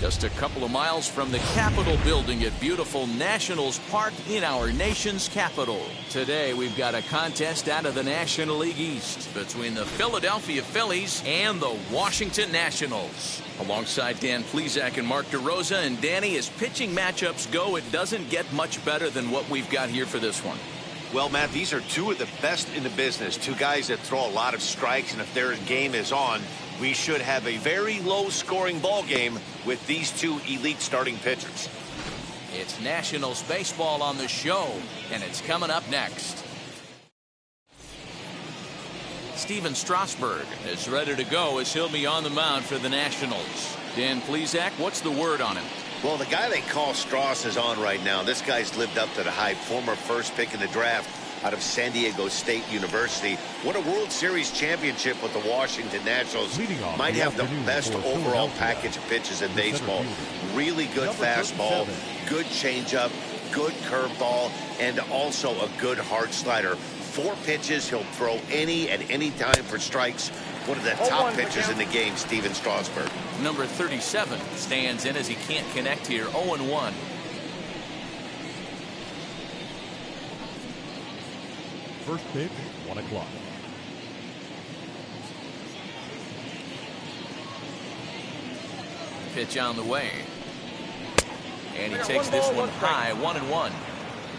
Just a couple of miles from the Capitol building at beautiful Nationals Park in our nation's capital. Today we've got a contest out of the National League East between the Philadelphia Phillies and the Washington Nationals. Alongside Dan Plesac and Mark DeRosa. And Danny, as pitching matchups go, it doesn't get much better than what we've got here for this one. Well, Matt, these are two of the best in the business. Two guys that throw a lot of strikes, and if their game is on, we should have a very low-scoring ball game with these two elite starting pitchers. It's Nationals baseball on the show, and it's coming up next. Steven Strasburg is ready to go as he'll be on the mound for the Nationals. Dan Plesac, what's the word on him? Well, the guy they call Strauss is on right now. This guy's lived up to the hype. Former first pick in the draft out of San Diego State University. Won a World Series championship with the Washington Nationals. Might have the best overall package of pitches in baseball. Really good fastball, good changeup, good curveball, and also a good hard slider. 4 pitches, he'll throw any at any time for strikes. One of the top pitchers in the game, Steven Strasburg. Number 37 stands in as he can't connect here. 0-1. First pitch, 1 o'clock. Pitch on the way. And he takes this one high, 1-1.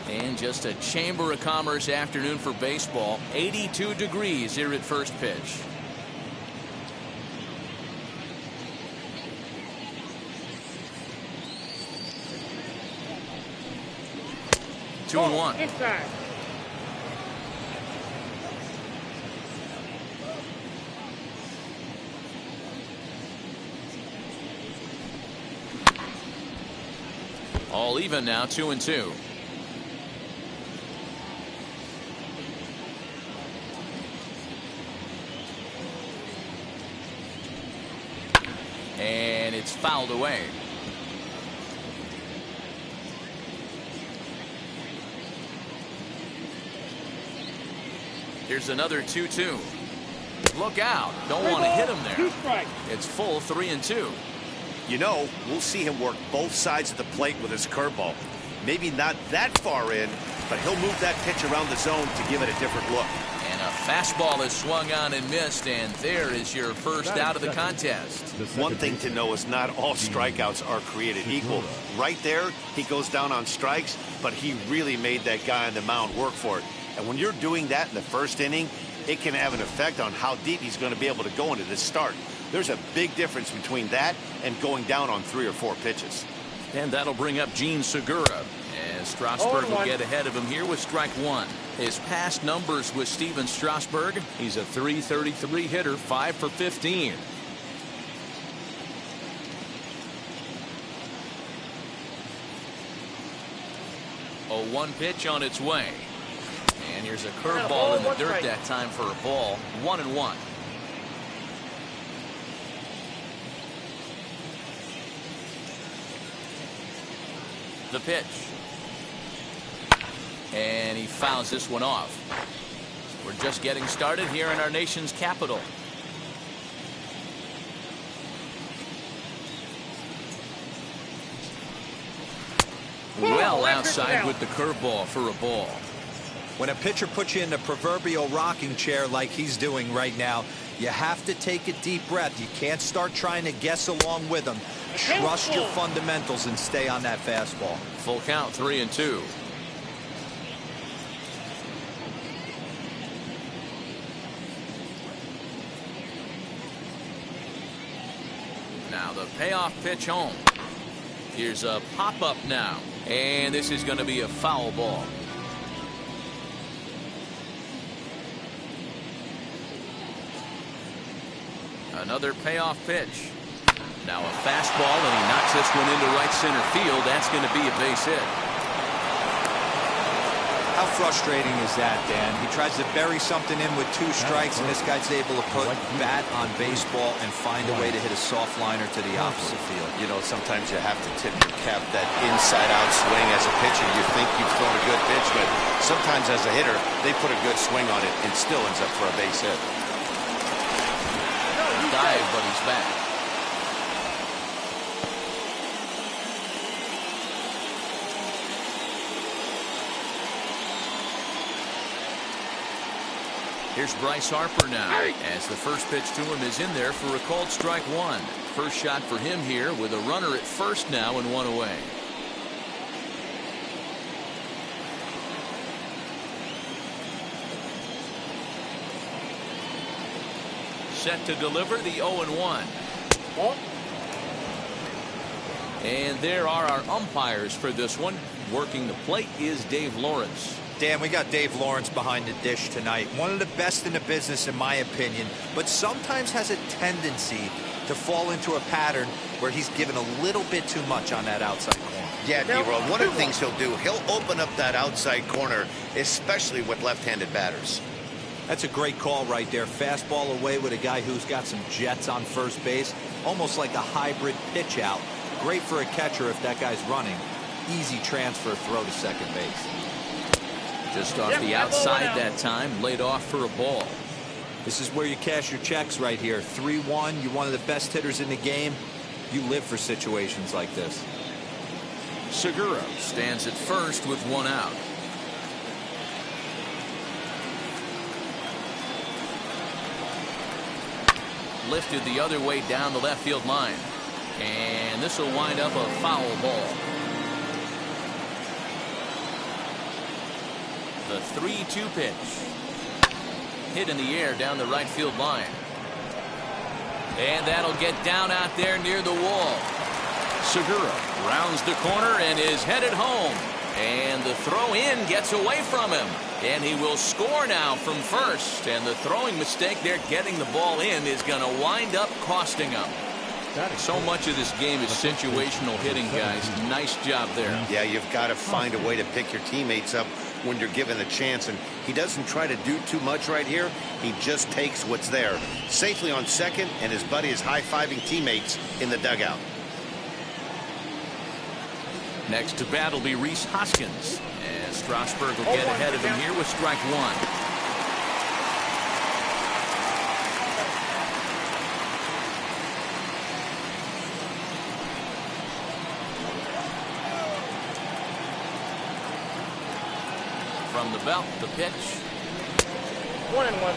And just a Chamber of Commerce afternoon for baseball. 82 degrees here at first pitch. Two and one. Inside. All even now, 2-2. And it's fouled away. Here's another 2-2. Look out. Don't want to hit him there. It's full 3-2. You know, we'll see him work both sides of the plate with his curveball. Maybe not that far in, but he'll move that pitch around the zone to give it a different look. And a fastball is swung on and missed, and there is your first out of the contest. One thing to know is not all strikeouts are created equal. Right there, he goes down on strikes, but he really made that guy on the mound work for it. And when you're doing that in the first inning, it can have an effect on how deep he's going to be able to go into this start. There's a big difference between that and going down on 3 or 4 pitches. And that'll bring up Gene Segura. And Strasburg will get ahead of him here with strike 1. His past numbers with Steven Strasburg, he's a .333 hitter, 5 for 15. A 1 pitch on its way. And here's a curveball in the dirt that time for a ball. 1-1. The pitch. And he fouls this one off. We're just getting started here in our nation's capital. Well outside with the curveball for a ball. When a pitcher puts you in the proverbial rocking chair like he's doing right now, you have to take a deep breath. You can't start trying to guess along with him. Trust your fundamentals and stay on that fastball. Full count, 3-2. Now the payoff pitch home. Here's a pop-up now. And this is going to be a foul ball. Another payoff pitch. Now a fastball, and he knocks this one into right center field. That's going to be a base hit. How frustrating is that, Dan? He tries to bury something in with 2 strikes, and this guy's able to put bat on baseball and find a way to hit a soft liner to the opposite field. You know, sometimes you have to tip your cap that inside-out swing. As a pitcher, you think you've thrown a good pitch, but sometimes as a hitter, they put a good swing on it and still ends up for a base hit. Dive, but he's back. Here's Bryce Harper now, as the first pitch to him is in there for a called strike one. First shot for him here with a runner at first now and one away. Set to deliver the 0-1. And there are our umpires for this one. Working the plate is Dave Lawrence. Dan, we got Dave Lawrence behind the dish tonight. One of the best in the business, in my opinion, but sometimes has a tendency to fall into a pattern where he's given a little bit too much on that outside corner. Yeah, D-Roll, one of the things he'll do, he'll open up that outside corner, especially with left-handed batters. That's a great call right there. Fastball away with a guy who's got some jets on first base, almost like a hybrid pitch out. Great for a catcher if that guy's running. Easy transfer throw to second base. Just off the outside that time, laid off for a ball. This is where you cash your checks right here. 3-1, you're one of the best hitters in the game. You live for situations like this. Segura stands at first with one out. Lifted the other way down the left field line. And this will wind up a foul ball. The 3-2 pitch. Hit in the air down the right field line. And that'll get down out there near the wall. Segura rounds the corner and is headed home. And the throw in gets away from him. And he will score now from first. And the throwing mistake there getting the ball in is going to wind up costing him. So much of this game is situational hitting, guys. Nice job there. Yeah, you've got to find a way to pick your teammates up when you're given a chance. And he doesn't try to do too much right here. He just takes what's there. Safely on second, and his buddy is high-fiving teammates in the dugout. Next to bat will be Rhys Hoskins. And Strasburg will get ahead of him here with strike one. From the belt, the pitch. 1-1.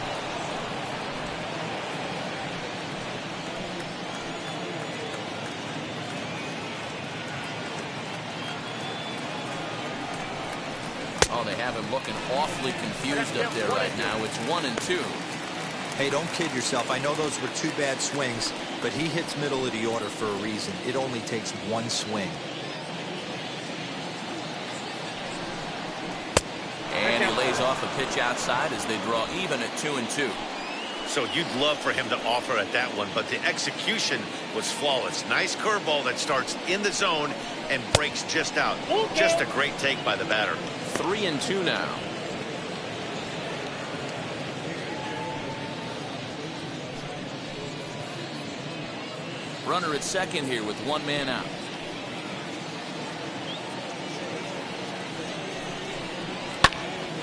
Oh, they have him looking awfully confused up there right now. It's 1-2. Hey, don't kid yourself. I know those were two bad swings, but he hits middle of the order for a reason. It only takes one swing. And he lays off a pitch outside as they draw even at 2-2. So you'd love for him to offer at that one, but the execution was flawless. Nice curveball that starts in the zone and breaks just out. Just a great take by the batter. 3-2 now. Runner at second here with one man out.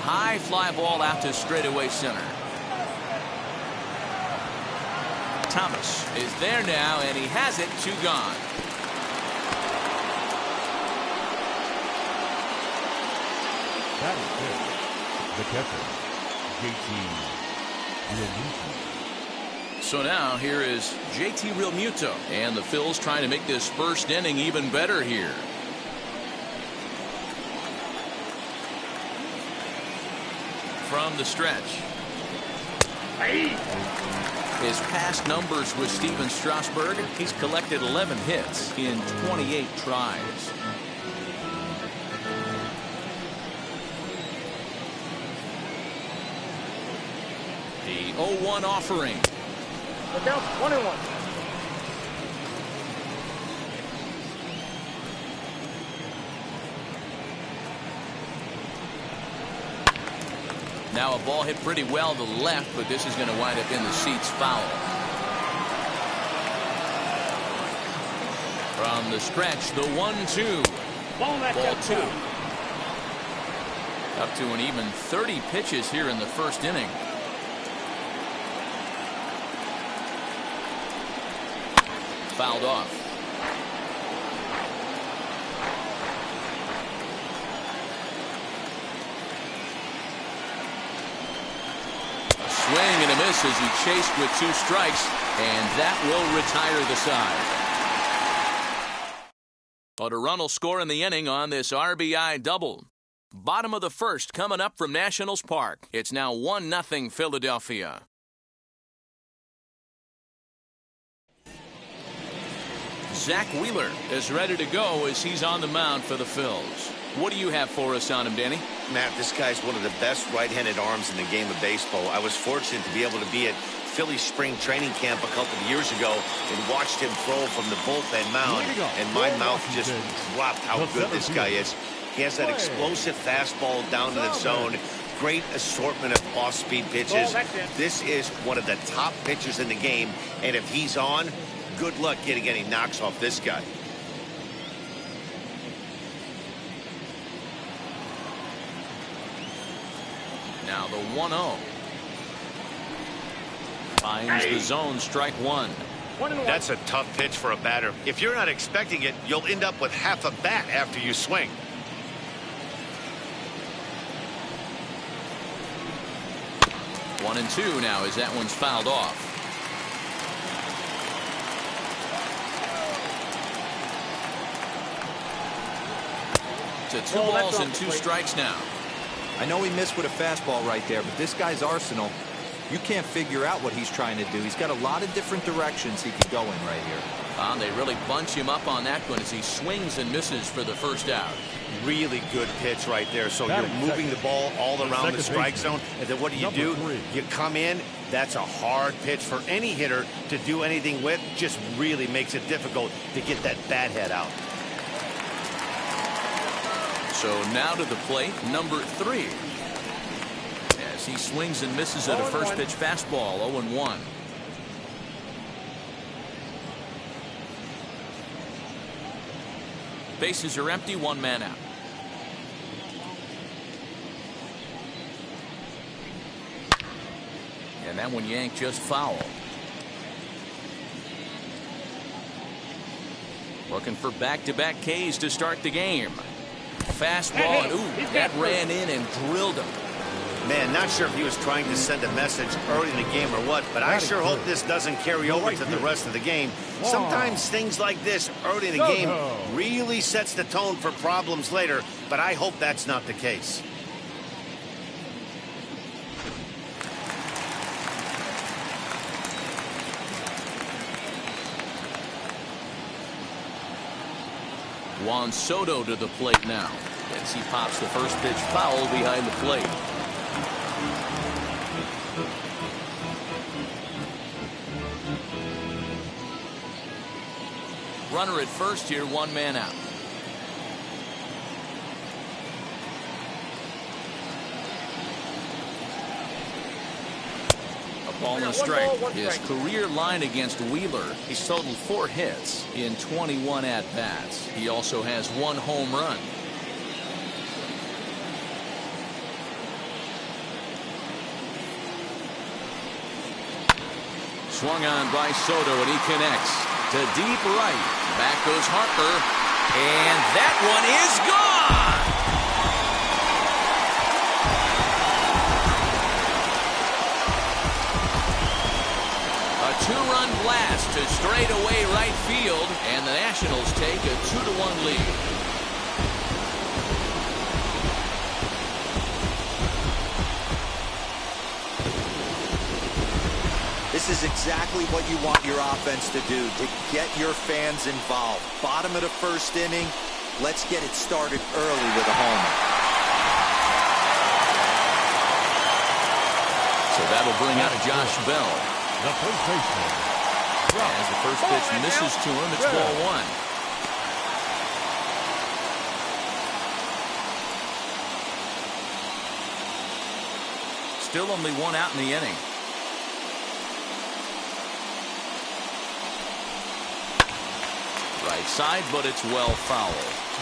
High fly ball out to straightaway center. Thomas is there now, and he has it. 2 gone. That is good. The catcher, JT Realmuto. So now here is JT Realmuto, and the Phils trying to make this first inning even better here. From the stretch. His past numbers with Steven Strasburg, he's collected 11 hits in 28 tries. The 0-1 offering. Look out, 1-1. Now a ball hit pretty well to the left, but this is going to wind up in the seats foul. From the stretch, the 1-2. Ball 2. Up to an even 30 pitches here in the first inning. Fouled off. swing and a miss as he chased with 2 strikes, and that will retire the side. But a run will score in the inning on this RBI double. Bottom of the first coming up from Nationals Park. It's now 1-0 Philadelphia. Zach Wheeler is ready to go as he's on the mound for the Phils. What do you have for us on him, Danny? Matt, this guy's one of the best right-handed arms in the game of baseball. I was fortunate to be able to be at Phillies spring training camp a couple of years ago and watched him throw from the bullpen mound, and my mouth just dropped how good this guy is. He has that explosive fastball down to the zone. Great assortment of off-speed pitches. This is one of the top pitchers in the game, and if he's on, good luck getting any knocks off this guy. Now the 1-0. Finds the zone, strike 1. That's a tough pitch for a batter. If you're not expecting it, you'll end up with half a bat after you swing. One and 2 now as that one's fouled off. To 2 balls and 2 strikes now. I know he missed with a fastball right there, but this guy's arsenal, you can't figure out what he's trying to do. He's got a lot of different directions he could go in right here. They really bunch him up on that one as he swings and misses for the first out. Really good pitch right there. So you're moving the ball all around the strike zone, and then what do? You come in. That's a hard pitch for any hitter to do anything with. Just really makes it difficult to get that bat head out. So now to the plate, number 3. As he swings and misses at a first pitch fastball, 0-1. Bases are empty, 1 man out. And that one yanked just foul. Looking for back-to-back Ks to start the game. Fastball, and ooh, that ran in and drilled him. Man, not sure if he was trying to send a message early in the game or what, but I sure hope this doesn't carry over to the rest of the game. Sometimes things like this early in the game really sets the tone for problems later, but I hope that's not the case. Juan Soto to the plate now as he pops the first pitch foul behind the plate. Runner at first here, 1 man out. A ball and a strike. His career line against Wheeler, he's totaled 4 hits in 21 at-bats. He also has 1 home run. Swung on by Soto, and he connects to deep right. Back goes Harper, and that one is gone. A 2-run blast to straightaway right field, and the Nationals take a 2-1 lead. This is exactly what you want your offense to do, to get your fans involved. Bottom of the first inning, let's get it started early with a homer. So that'll bring out Josh Bell. The first baseman. As the first pitch misses to him, it's ball 1. Still only 1 out in the inning. Right side, but it's well fouled.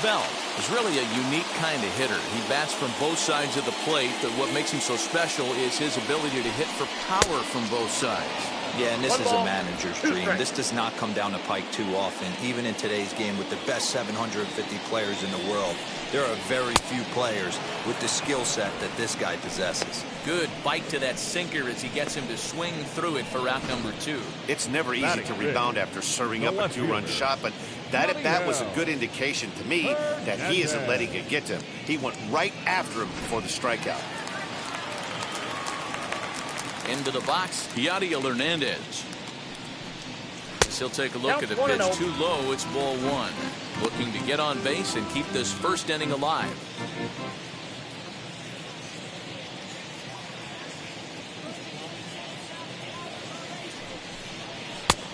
Bell is really a unique kind of hitter. He bats from both sides of the plate, but what makes him so special is his ability to hit for power from both sides. Yeah, and this One is a ball, manager's 2 dream. strikes. This does not come down the pike too often. Even in today's game with the best 750 players in the world, there are very few players with the skill set that this guy possesses. Good bite to that sinker as he gets him to swing through it for out number 2. It's never easy to rebound after serving up a two-run shot, but that at-bat was a good indication to me that he isn't letting it get to him. He went right after him for the strikeout. Into the box, Yadiel Hernandez. As he'll take a look at the pitch. 1-0. Too low, it's ball 1. Looking to get on base and keep this first inning alive.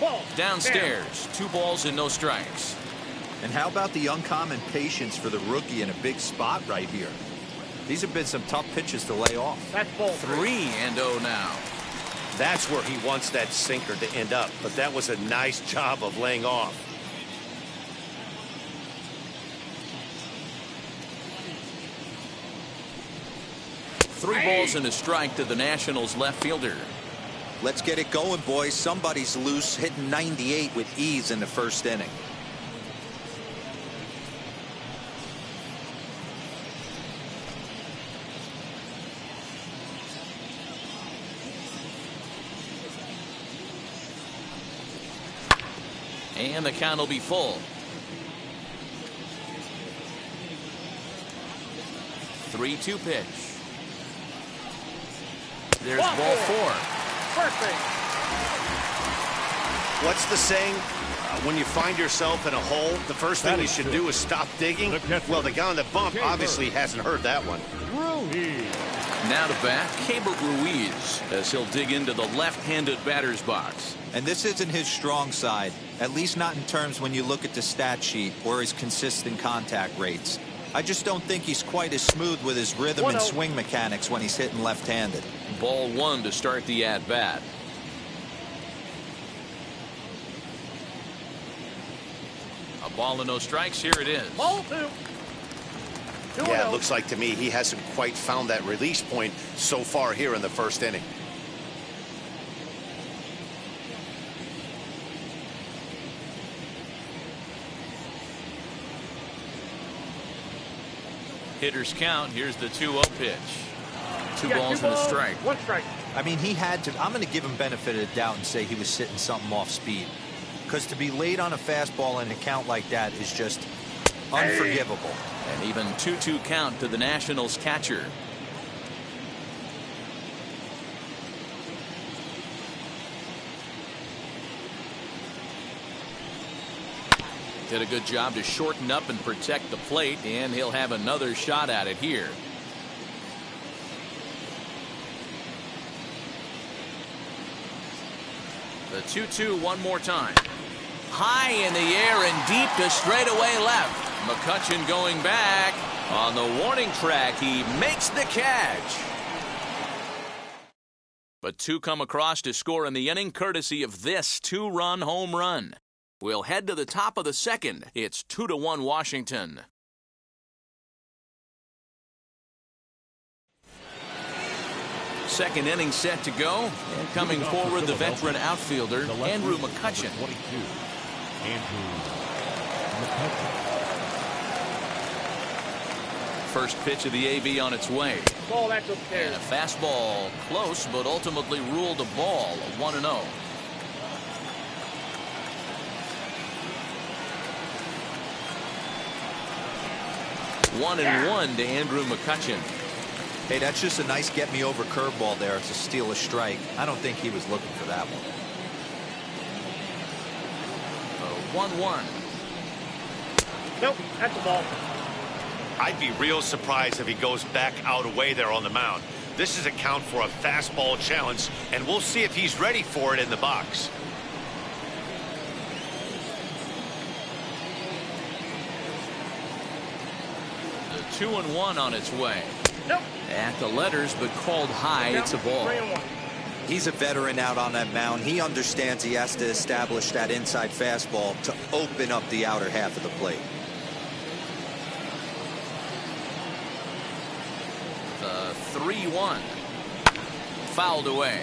Ball. Downstairs, 2 balls and no strikes. And how about the uncommon patience for the rookie in a big spot right here? These have been some tough pitches to lay off. That's ball 3-0 now. That's where he wants that sinker to end up, but that was a nice job of laying off. Three balls and a strike to the Nationals left fielder. Let's get it going, boys. Somebody's loose, hitting 98 with ease in the first inning. And the count will be full. 3-2 pitch. There's ball 4. First base. What's the saying? When you find yourself in a hole, the first thing you should do is stop digging. Well, the guy on the bump obviously hasn't heard that one. Now to bat, Keibert Ruiz, as he'll dig into the left-handed batter's box. And this isn't his strong side, at least not in terms when you look at the stat sheet or his consistent contact rates. I just don't think he's quite as smooth with his rhythm and swing mechanics when he's hitting left-handed. Ball 1 to start the at-bat. A ball and no strikes. Here it is. Ball 2. Yeah, it looks like to me he hasn't quite found that release point so far here in the first inning. Hitter's count. Here's the 2-0 pitch. Two Yeah, balls two and a balls, strike. 1 strike. I mean, he had to. I'm going to give him benefit of the doubt and say he was sitting something off speed. Because to be late on a fastball in a count like that is just unforgivable. And even 2-2 count to the Nationals catcher. Did a good job to shorten up and protect the plate, and he'll have another shot at it here. The 2-2 one more time. High in the air and deep to straightaway left. McCutchen going back. On the warning track, he makes the catch. But 2 come across to score in the inning, courtesy of this 2-run home run. We'll head to the top of the second. It's 2-1 Washington. Second inning set to go. And coming forward, the veteran outfielder, Andrew McCutchen. 22. Andrew McCutchen. First pitch of the AV on its way. Ball, that's And upstairs. a fastball close, but ultimately ruled a ball, 1-0. One and one to Andrew McCutchen. Hey, that's just a nice get-me-over curveball there. It's a steal a strike. I don't think he was looking for that one. 1-1. Nope, that's a ball. I'd be real surprised if he goes back out away there on the mound. This is a count for a fastball challenge, and we'll see if he's ready for it in the box. The 2-1 on its way. Nope. At the letters, but called high. It's a ball. 3-1. He's a veteran out on that mound. He understands he has to establish that inside fastball to open up the outer half of the plate. The 3-1. Fouled away.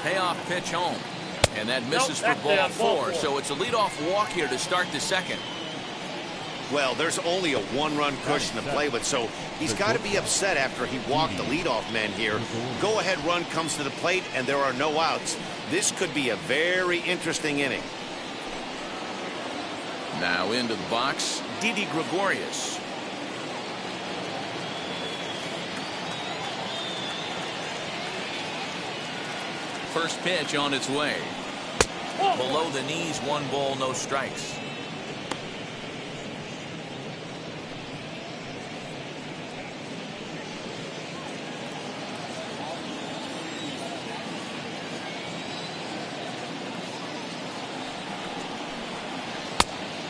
payoff pitch home. And that misses for Nope, ball that's ball 4. So it's a leadoff walk here to start the second. Well, there's only a one-run cushion to play with, so he's got to be upset after he walked the leadoff man here. Go-ahead run comes to the plate, and there are no outs. This could be a very interesting inning. Now into the box, Didi Gregorius. First pitch on its way. Below the knees, 1 ball, no strikes.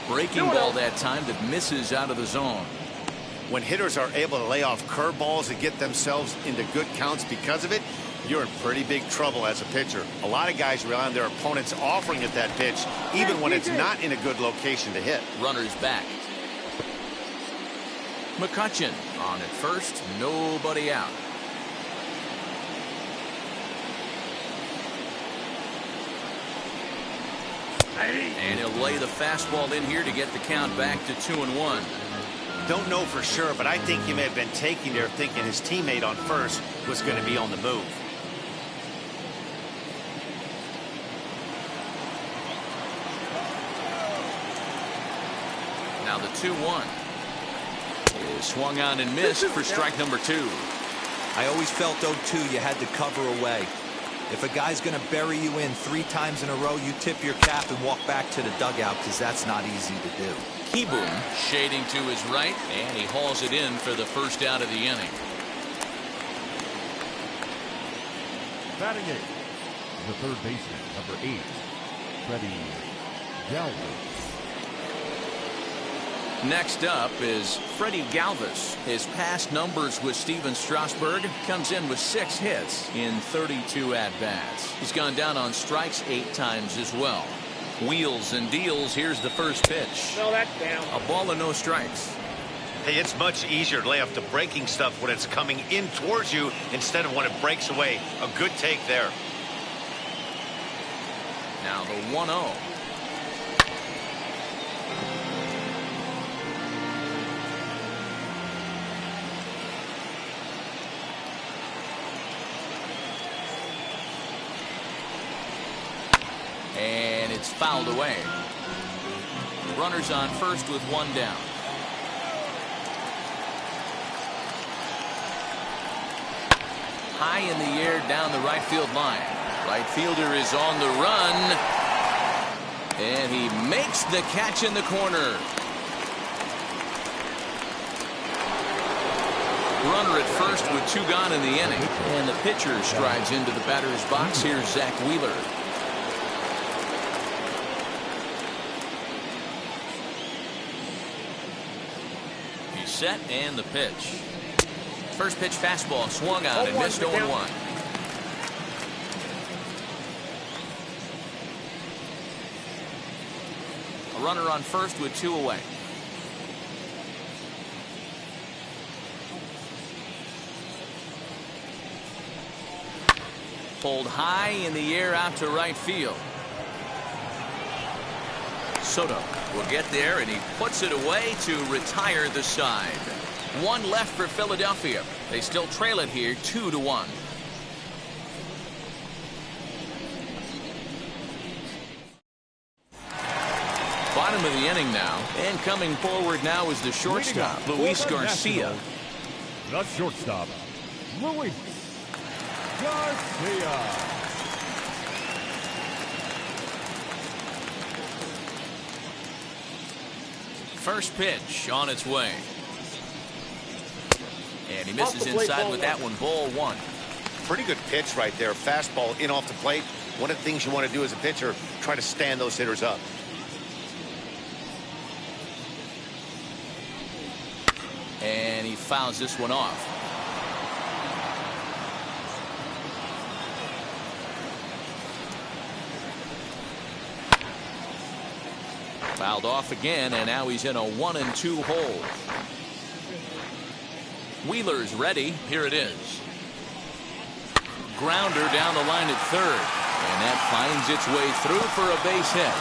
Breaking ball that time that misses out of the zone. When hitters are able to lay off curveballs and get themselves into good counts because of it, you're in pretty big trouble as a pitcher. A lot of guys rely on their opponents offering at that pitch, even when it's not in a good location to hit. Runners back. McCutchen on at first, nobody out. And he'll lay the fastball in here to get the count back to 2-1. Don't know for sure, but I think he may have been taking there thinking his teammate on first was going to be on the move. Now the 2-1 is swung on and missed for strike number 2. I always felt 0-2 you had to cover away. If a guy's going to bury you in 3 times in a row, you tip your cap and walk back to the dugout because that's not easy to do. Kieboom shading to his right, and he hauls it in for the first out of the inning. Batting 8, the third baseman, number 8, Freddie Galvis. Next up is Freddie Galvis. His past numbers with Steven Strasburg comes in with 6 hits in 32 at-bats. He's gone down on strikes 8 times as well. Wheels and deals. Here's the first pitch. No, that's down. A ball and no strikes. Hey, it's much easier to lay off the breaking stuff when it's coming in towards you instead of when it breaks away. A good take there. Now the 1-0. And it's fouled away. Runners on first with 1 down. High in the air down the right field line. Right fielder is on the run. And he makes the catch in the corner. Runner at first with 2 gone in the inning. And the pitcher strides into the batter's box. Here's Zach Wheeler. Set and the pitch. First pitch fastball swung on and missed 0-1. A runner on first with 2 away. Pulled high in the air out to right field. Soto will get there, and he puts it away to retire the side. 1 left for Philadelphia. They still trail it here 2-1. Bottom of the inning now, and coming forward now is the shortstop, Luis Garcia. The shortstop, Luis Garcia. First pitch on its way. And he misses inside with that one. Ball 1. Pretty good pitch right there. Fastball in off the plate. One of the things you want to do as a pitcher, try to stand those hitters up. And he fouls this one off. Fouled off again, and now he's in a 1-2 hole. Wheeler's ready. Here it is. Grounder down the line at third. And that finds its way through for a base hit.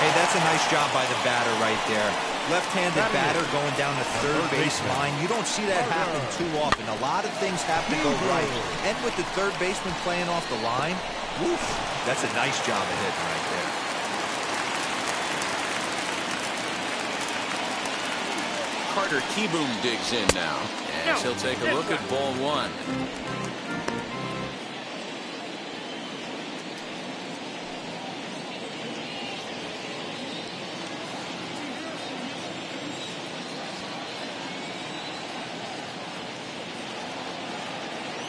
Hey, that's a nice job by the batter right there. Left-handed batter going down the third base line. You don't see that happen too often. A lot of things have to go right. And with the third baseman playing off the line, woof, that's a nice job of hitting right there. Carter Kieboom digs in now, as he'll take a look at ball one.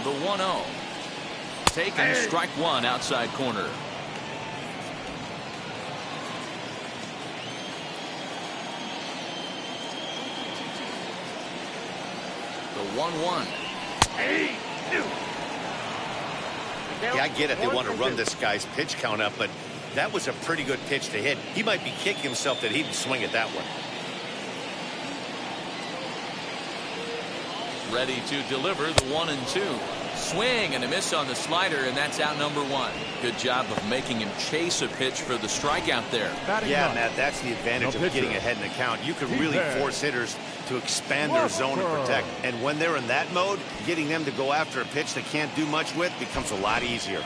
The 1-0. Taken, strike one outside corner. The 1-1. Yeah, I get it. They want to run this guy's pitch count up, but that was a pretty good pitch to hit. He might be kicking himself that he didn't swing at that one. Ready to deliver the 1-2. Swing and a miss on the slider, and that's out number one. Good job of making him chase a pitch for the strikeout there. Yeah, Matt, that's the advantage of getting ahead in the count. You can really force hitters to expand their zone and protect. And when they're in that mode, getting them to go after a pitch they can't do much with becomes a lot easier.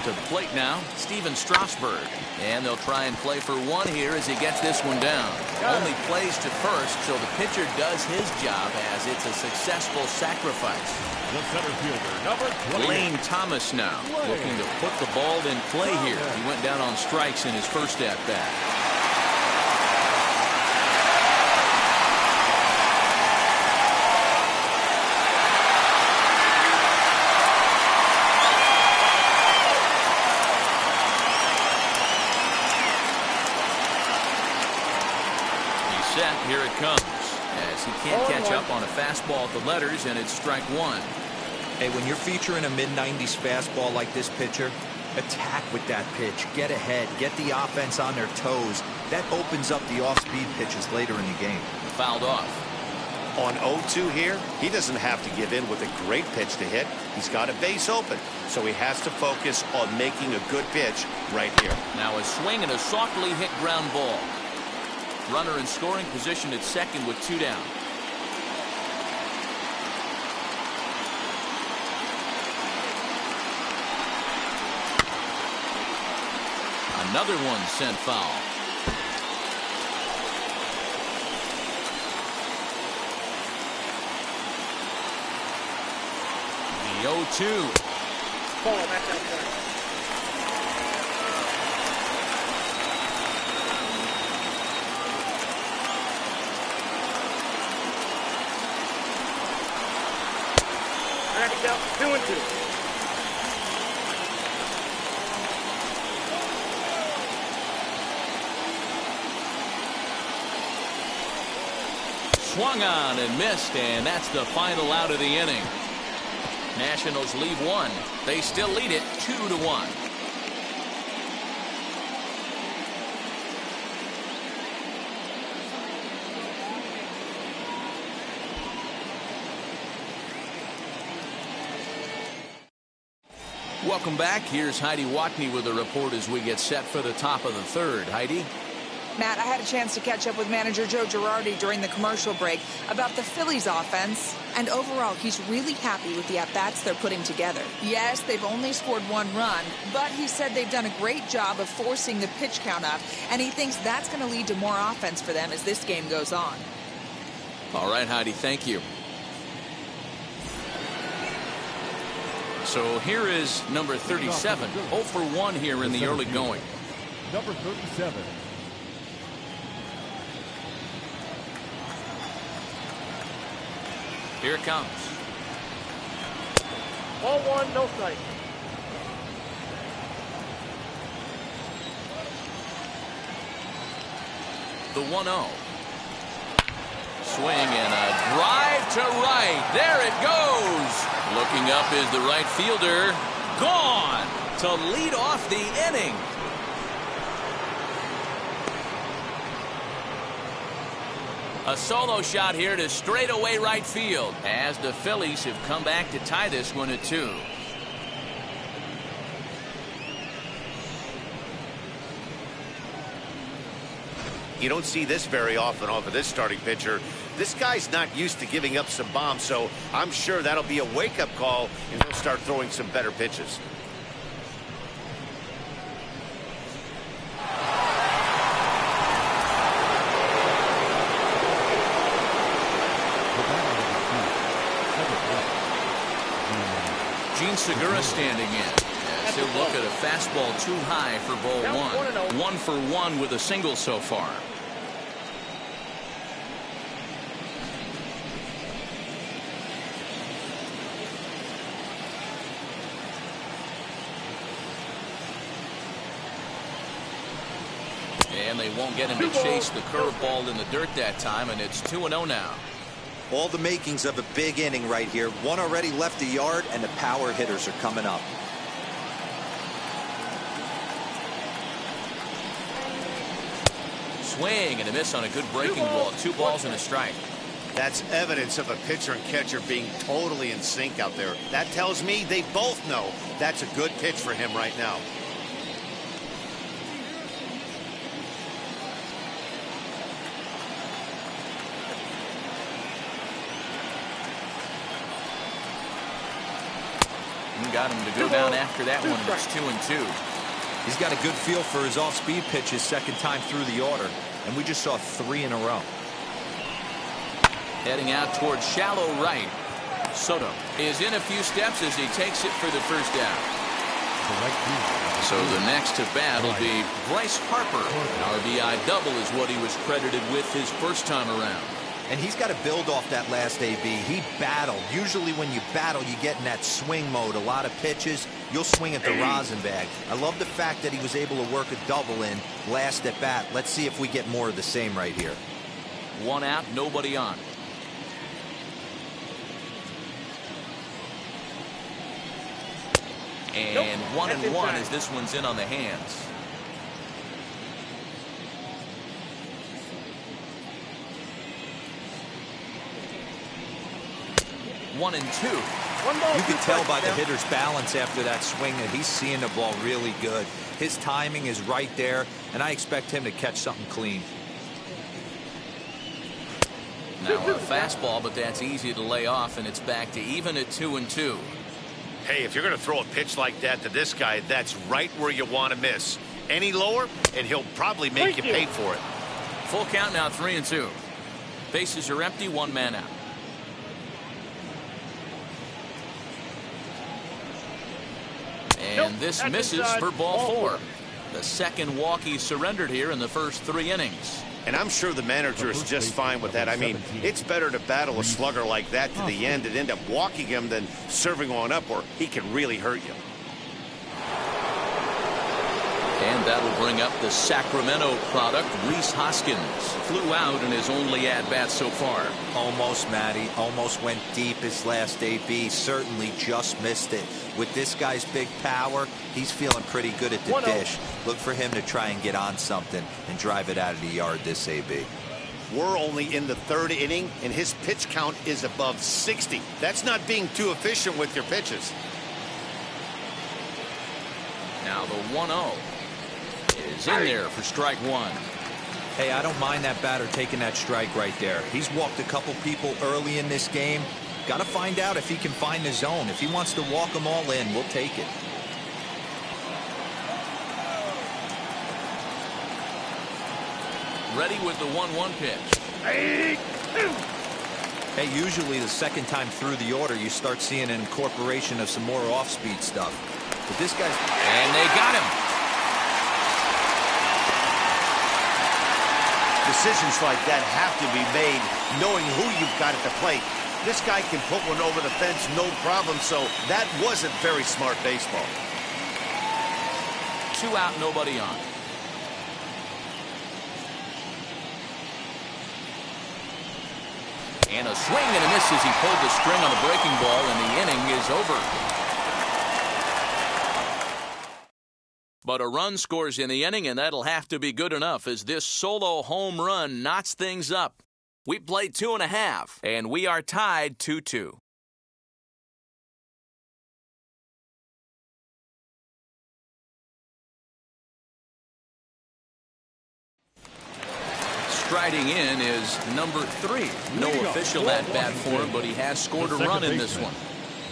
To the plate now, Steven Strasburg. And they'll try and play for one here as he gets this one down. Only plays to first, so the pitcher does his job as it's a successful sacrifice. The center fielder, number 20. Lane Thomas now looking to put the ball in play here. He went down on strikes in his first at-bat. Here it comes, as he can't catch up on a fastball at the letters, and it's strike one. Hey, when you're featuring a mid-90s fastball like this pitcher, attack with that pitch. Get ahead. Get the offense on their toes. That opens up the off-speed pitches later in the game. Fouled off. On 0-2 here, he doesn't have to give in with a great pitch to hit. He's got a base open, so he has to focus on making a good pitch right here. Now a swing and a softly hit ground ball. Runner in scoring position at second with two down. Another one sent foul. The 0-2. Ball, that's outside. Go, 2-2. Swung on and missed, and that's the final out of the inning. Nationals leave one. They still lead it 2-1. Welcome back. Here's Heidi Watney with a report as we get set for the top of the third. Heidi? Matt, I had a chance to catch up with manager Joe Girardi during the commercial break about the Phillies offense. And overall, he's really happy with the at-bats they're putting together. Yes, they've only scored one run, but he said they've done a great job of forcing the pitch count up, and he thinks that's going to lead to more offense for them as this game goes on. All right, Heidi, thank you. So here is number 37, 0 for 1 here in the early going. Number 37. Here it comes. Ball one, no strike. The 1-0. Swing and a drive to right. There it goes. Looking up is the right fielder. Gone to lead off the inning. A solo shot here to straightaway right field as the Phillies have come back to tie this one at 2. You don't see this very often off of this starting pitcher. This guy's not used to giving up some bombs, so I'm sure that'll be a wake-up call, and he'll start throwing some better pitches. Gene Segura standing in. As he'll look at a fastball too high for ball 1. 1 for 1 with a single so far. And they won't get him to chase the curveball in the dirt that time, and it's 2-0 now. All the makings of a big inning right here. One already left the yard, and the power hitters are coming up. Swing and a miss on a good breaking ball. 2 balls and a strike. That's evidence of a pitcher and catcher being totally in sync out there. That tells me they both know that's a good pitch for him right now. Got him to go down after that one. It's 2-2. He's got a good feel for his off-speed pitches second time through the order, and we just saw 3 in a row. Heading out towards shallow right. Soto is in a few steps as he takes it for the first down. So the next to bat will be Bryce Harper. An RBI double is what he was credited with his first time around. And he's got to build off that last AB. He battled. Usually when you battle, you get in that swing mode. A lot of pitches, you'll swing at the rosin bag. I love the fact that he was able to work a double in last at bat. Let's see if we get more of the same right here. 1 out, nobody on. And 1-1 as this one's in on the hands. 1-2. You can tell by the hitter's balance after that swing that he's seeing the ball really good. His timing is right there, and I expect him to catch something clean. Now a fastball, but that's easy to lay off, and it's back to even at 2-2. Hey, if you're going to throw a pitch like that to this guy, that's right where you want to miss. Any lower, and he'll probably make you pay for it. Full count now, 3-2. Bases are empty, 1 man out. And this misses for ball 4. The second walk he surrendered here in the first 3 innings. And I'm sure the manager is just fine with that. I mean, it's better to battle a slugger like that to the end and end up walking him than serving on up, or he can really hurt you. And that'll bring up the Sacramento product, Rhys Hoskins. Flew out in his only at-bat so far. Almost, Matty. Almost went deep his last AB. Certainly just missed it. With this guy's big power, he's feeling pretty good at the dish. Look for him to try and get on something and drive it out of the yard this AB. We're only in the 3rd inning, and his pitch count is above 60. That's not being too efficient with your pitches. Now the 1-0 is in there for strike 1. Hey, I don't mind that batter taking that strike right there. He's walked a couple people early in this game. Got to find out if he can find the zone. If he wants to walk them all in, we'll take it. Ready with the 1-1 pitch. Hey, usually the second time through the order, you start seeing an incorporation of some more off-speed stuff. But this guy's... And they got him. Decisions like that have to be made knowing who you've got at the plate. This guy can put one over the fence, no problem, so that wasn't very smart baseball. 2 out, nobody on. And a swing and a miss as he pulled the string on the breaking ball, and the inning is over. But a run scores in the inning, and that'll have to be good enough as this solo home run knots things up. We played 2.5, and we are tied 2-2. Striding in is number 3. No official at-bat for him, but he has scored a run in this one.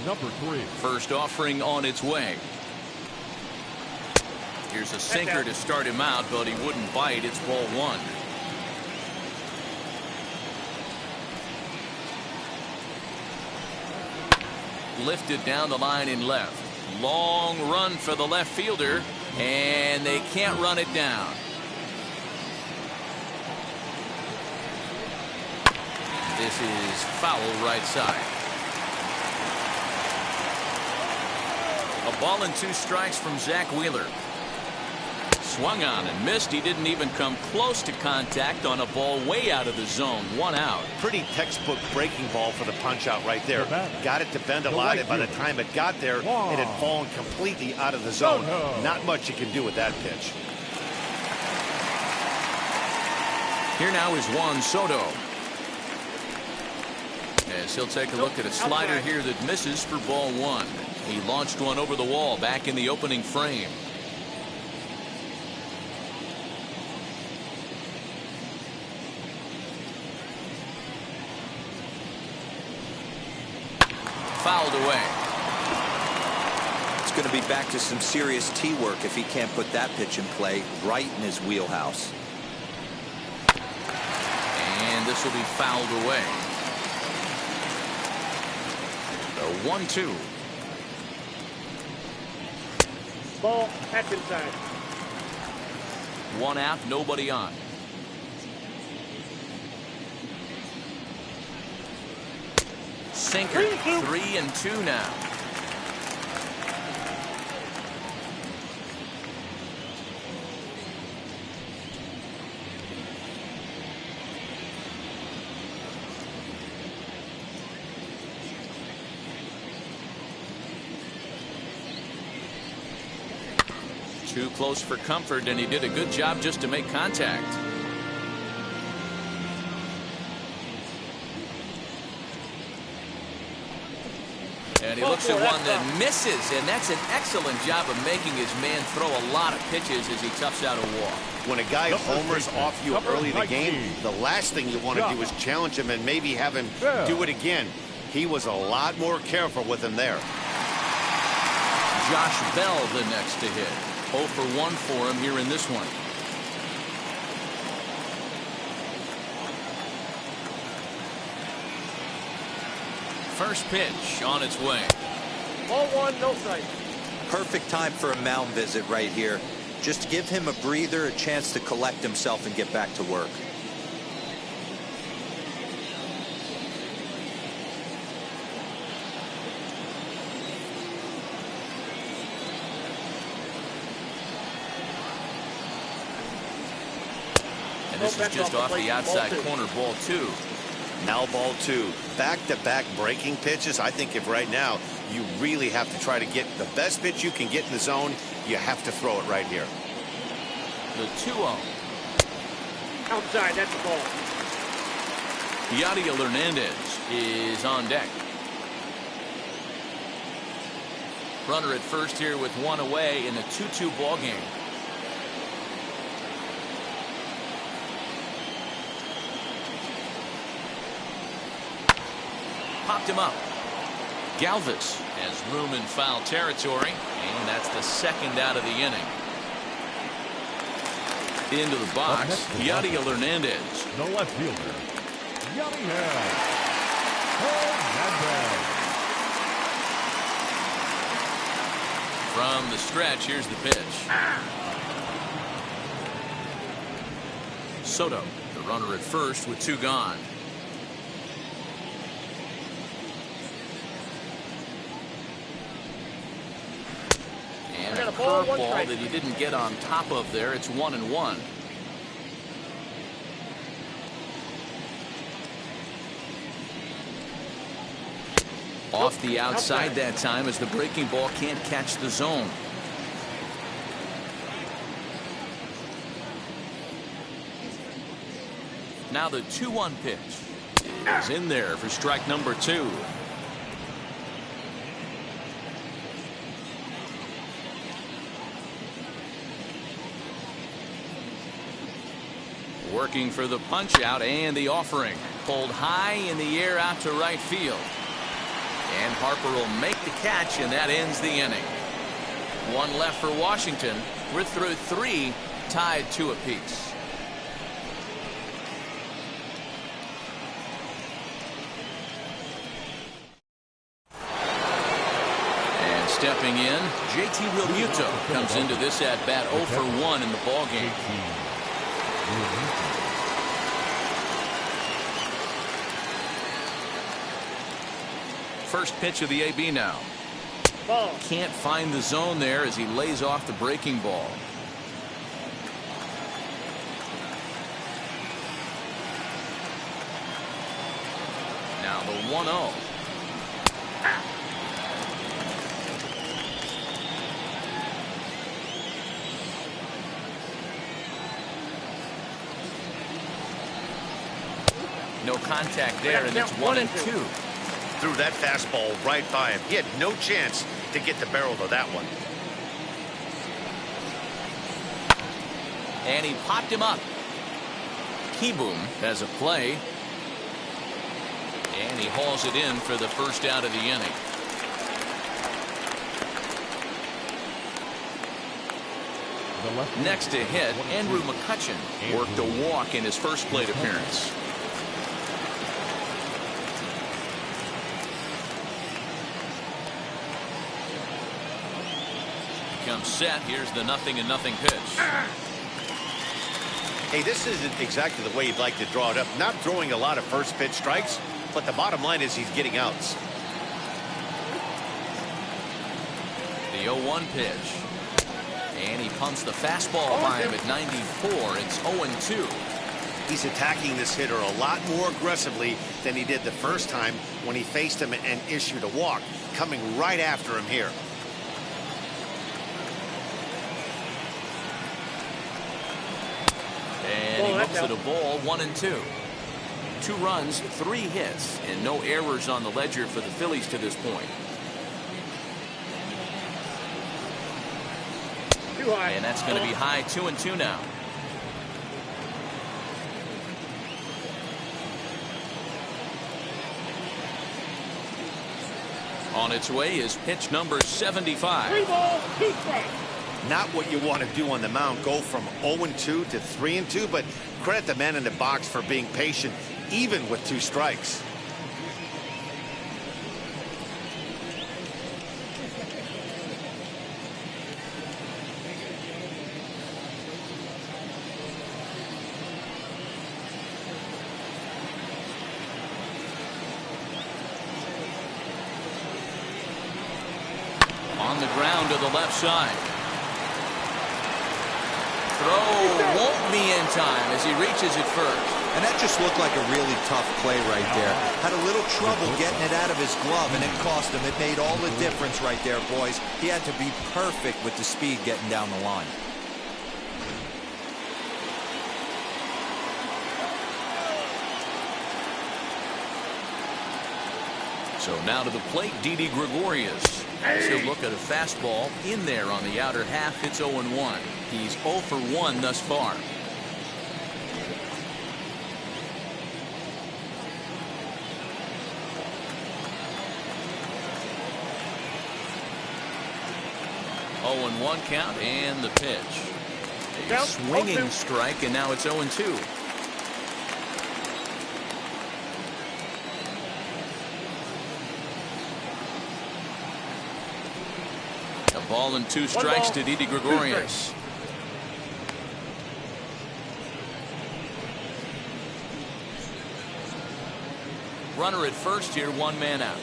Number 3. First offering on its way. Here's a sinker to start him out, but he wouldn't bite. It's ball 1. Lifted down the line in left. Long run for the left fielder, and they can't run it down. This is foul right side. A ball and 2 strikes from Zach Wheeler. Swung on and missed. He didn't even come close to contact on a ball way out of the zone. 1 out. Pretty textbook breaking ball for the punch out right there. Got it to bend a lot, and by the time it got there, it had fallen completely out of the zone. Not much you can do with that pitch. Here now is Juan Soto. As he'll take a look at a slider here that misses for ball 1. He launched one over the wall back in the opening frame. Fouled away. It's going to be back to some serious tee work if he can't put that pitch in play right in his wheelhouse. And this will be fouled away. The 1-2. Ball, that's inside. 1 out, nobody on. Sinker, 3-2 now. Too close for comfort, and he did a good job just to make contact. And he looks at one that misses, and that's an excellent job of making his man throw a lot of pitches as he toughs out a walk. When a guy homers off you early in the game, the last thing you want to do is challenge him and maybe have him do it again. He was a lot more careful with him there. Josh Bell the next to hit. 0 for 1 for him here in this one. First pitch on its way. Ball 1, no strike. Perfect time for a mound visit right here. Just give him a breather, a chance to collect himself and get back to work. And this is just off the outside corner, ball 2. Now ball 2. Back-to-back breaking pitches. I think if right now you really have to try to get the best pitch you can get in the zone, you have to throw it right here. The 2-0. Outside, that's the ball. Yadier Hernandez is on deck. Runner at first here with 1 away in the 2-2 ball game. Popped him up. Galvis has room in foul territory, and that's the 2nd out of the inning. Into the box, Yadier Hernandez. The left fielder, Yadier Hernandez. From the stretch, here's the pitch. Soto, the runner at first with 2 gone. And a curveball that he didn't get on top of there. It's 1-1. Off the outside that time as the breaking ball can't catch the zone. Now the 2-1 pitch is in there for strike number 2. Working for the punch out and the offering. Pulled high in the air out to right field. And Harper will make the catch, and that ends the inning. 1 left for Washington. We're through 3, tied 2 apiece. And stepping in, JT Realmuto comes into this at bat 0 for 1 in the ballgame. First pitch of the AB now. Ball. Can't find the zone there as he lays off the breaking ball. Now the 1-0. No contact there, and it's 1-2. Threw that fastball right by him. He had no chance to get the barrel to that one. And he popped him up. Keyboom has a play. And he hauls it in for the first out of the inning. Next to hit, Andrew McCutchen worked a walk in his first plate appearance. Comes set. Here's the 0-0 pitch. Hey, this isn't exactly the way you'd like to draw it up. Not throwing a lot of first pitch strikes, but the bottom line is he's getting outs. The 0-1 pitch. And he punts the fastball by him at 94. It's 0-2. He's attacking this hitter a lot more aggressively than he did the first time when he faced him and issued a walk. Coming right after him here. And he looks at a ball, 1-2. 2 runs, 3 hits, and no errors on the ledger for the Phillies to this point. Too high. And that's going to be high, 2-2 now. On its way is pitch number 75. 3 balls, 2 strikes. Not what you want to do on the mound. Go from 0-2 to 3-2, but credit the man in the box for being patient, even with 2 strikes. On the ground to the left side. Throw won't be in time as he reaches it first. And that just looked like a really tough play right there. Had a little trouble getting it out of his glove, and it cost him. It made all the difference right there, boys. He had to be perfect with the speed getting down the line. So now to the plate, Didi Gregorius. He'll look at a fastball in there on the outer half. It's 0-1. He's 0 for 1 thus far. Oh, 0-1 count, and the pitch. A swinging strike, and now it's 0-2. A ball and 2 strikes to Didi Gregorius. Runner at first here, 1 man out.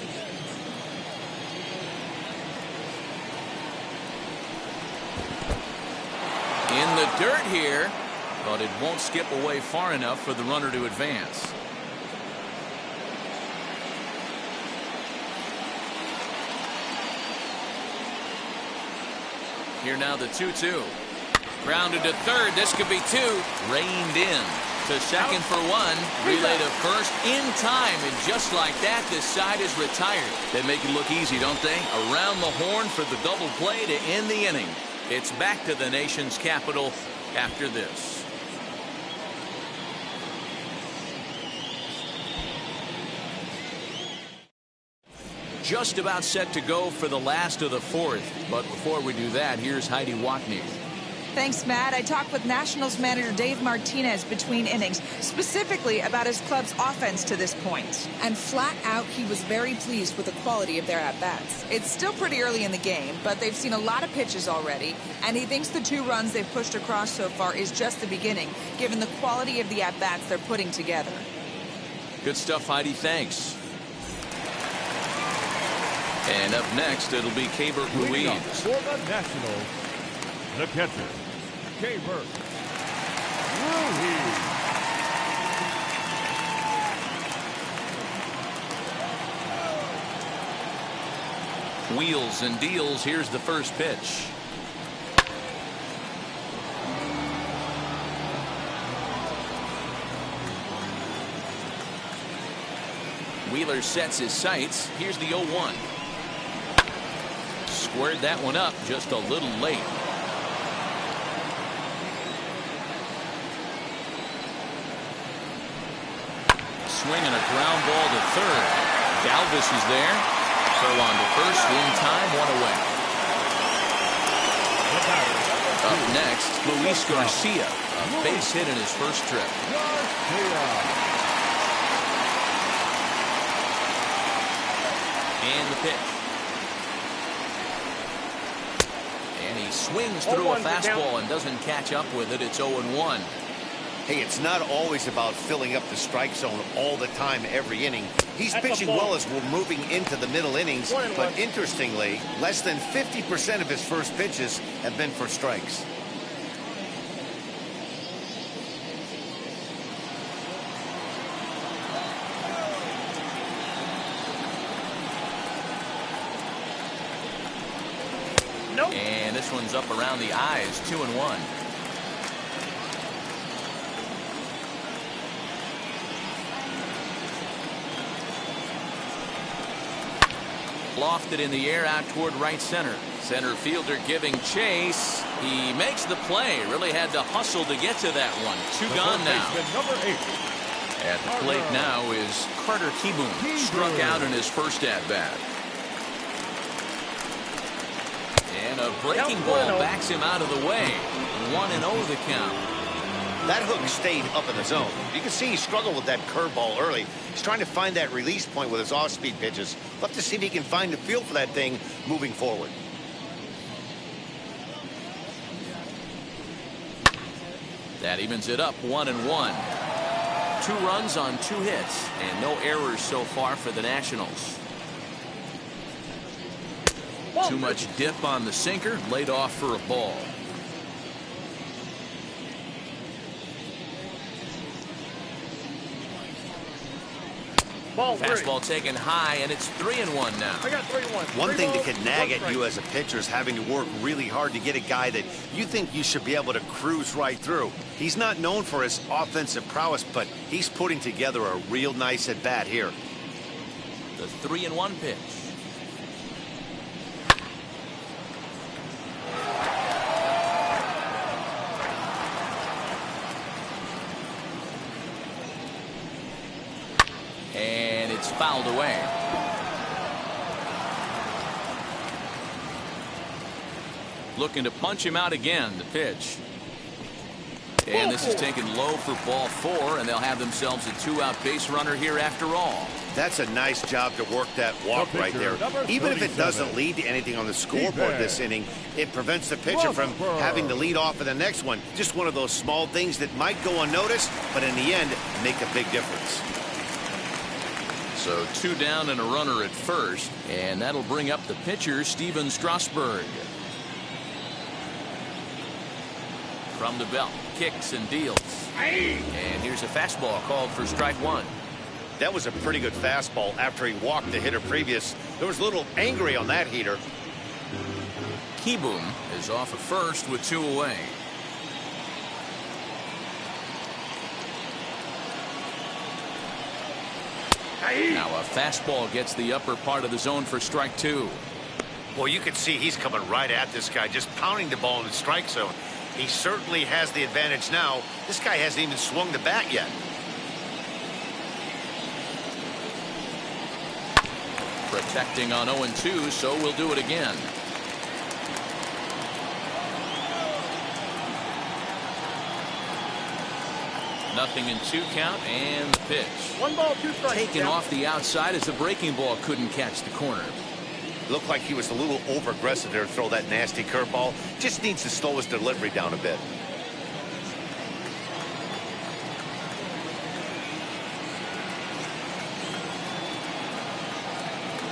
In the dirt here, but it won't skip away far enough for the runner to advance. Here now the 2-2. Grounded to third. This could be 2. Reined in. To second for one. Relay to first in time. And just like that, this side is retired. They make it look easy, don't they? Around the horn for the double play to end the inning. It's back to the nation's capital after this. Just about set to go for the last of the fourth. But before we do that, here's Heidi Watney. Thanks, Matt. I talked with Nationals manager Dave Martinez between innings, specifically about his club's offense to this point. And flat out, he was very pleased with the quality of their at-bats. It's still pretty early in the game, but they've seen a lot of pitches already, and he thinks the 2 runs they've pushed across so far is just the beginning, given the quality of the at-bats they're putting together. Good stuff, Heidi. Thanks. And up next, it'll be Keibert Ruiz. For the Nationals, the catcher, Keibert Ruiz. Wheels and deals. Here's the first pitch. Wheeler sets his sights. Here's the 0-1. Squared that one up just a little late. Swinging a ground ball to third. Galvis is there. Throw on to first. In time, 1 away. Up next, Luis Garcia. A base hit in his first trip. And the pitch. And he swings through a fastball and doesn't catch up with it. It's 0-1. Hey, it's not always about filling up the strike zone all the time every inning. He's pitching well as we're moving into the middle innings, but interestingly, less than 50% of his first pitches have been for strikes. And this one's up around the eyes, 2-1. Lofted in the air out toward right center. Center fielder giving chase. He makes the play. Really had to hustle to get to that one. 2 gone now. Number 8. At the plate now is Carter Kieboom. Struck out in his first at-bat. And a breaking ball backs him out of the way. 1-0 the count. That hook stayed up in the zone. You can see he struggled with that curveball early. He's trying to find that release point with his off-speed pitches. Love to see if he can find the feel for that thing moving forward. That evens it up, 1-1. 2 runs on 2 hits, and no errors so far for the Nationals. Too much dip on the sinker, laid off for a ball. Fastball taken high, and it's 3-1 now. I got 3-1. One thing that could nag at you as a pitcher is having to work really hard to get a guy that you think you should be able to cruise right through. He's not known for his offensive prowess, but he's putting together a real nice at-bat here. The 3-1 pitch. And it's fouled away. Looking to punch him out again. The pitch. And this is taken low for ball 4, and they'll have themselves a 2-out base runner here after all. That's a nice job to work that walk right there. Even if it doesn't lead to anything on the scoreboard this inning, it prevents the pitcher from having to lead off in the next one. Just one of those small things that might go unnoticed, but in the end, make a big difference. So 2 down and a runner at first, and that'll bring up the pitcher, Steven Strasburg. From the belt, kicks and deals. And here's a fastball called for strike 1. That was a pretty good fastball after he walked the hitter previous. There was a little angry on that heater. Kieboom is off at first with 2 away. Now a fastball gets the upper part of the zone for strike two. Well, you can see he's coming right at this guy, just pounding the ball in the strike zone. He certainly has the advantage now. This guy hasn't even swung the bat yet. Protecting on 0-2, so we'll do it again. Nothing in 2 count, and the pitch. 1 ball, 2 strikes. Taken off the outside as the breaking ball couldn't catch the corner. Looked like he was a little over-aggressive there to throw that nasty curveball. Just needs to slow his delivery down a bit.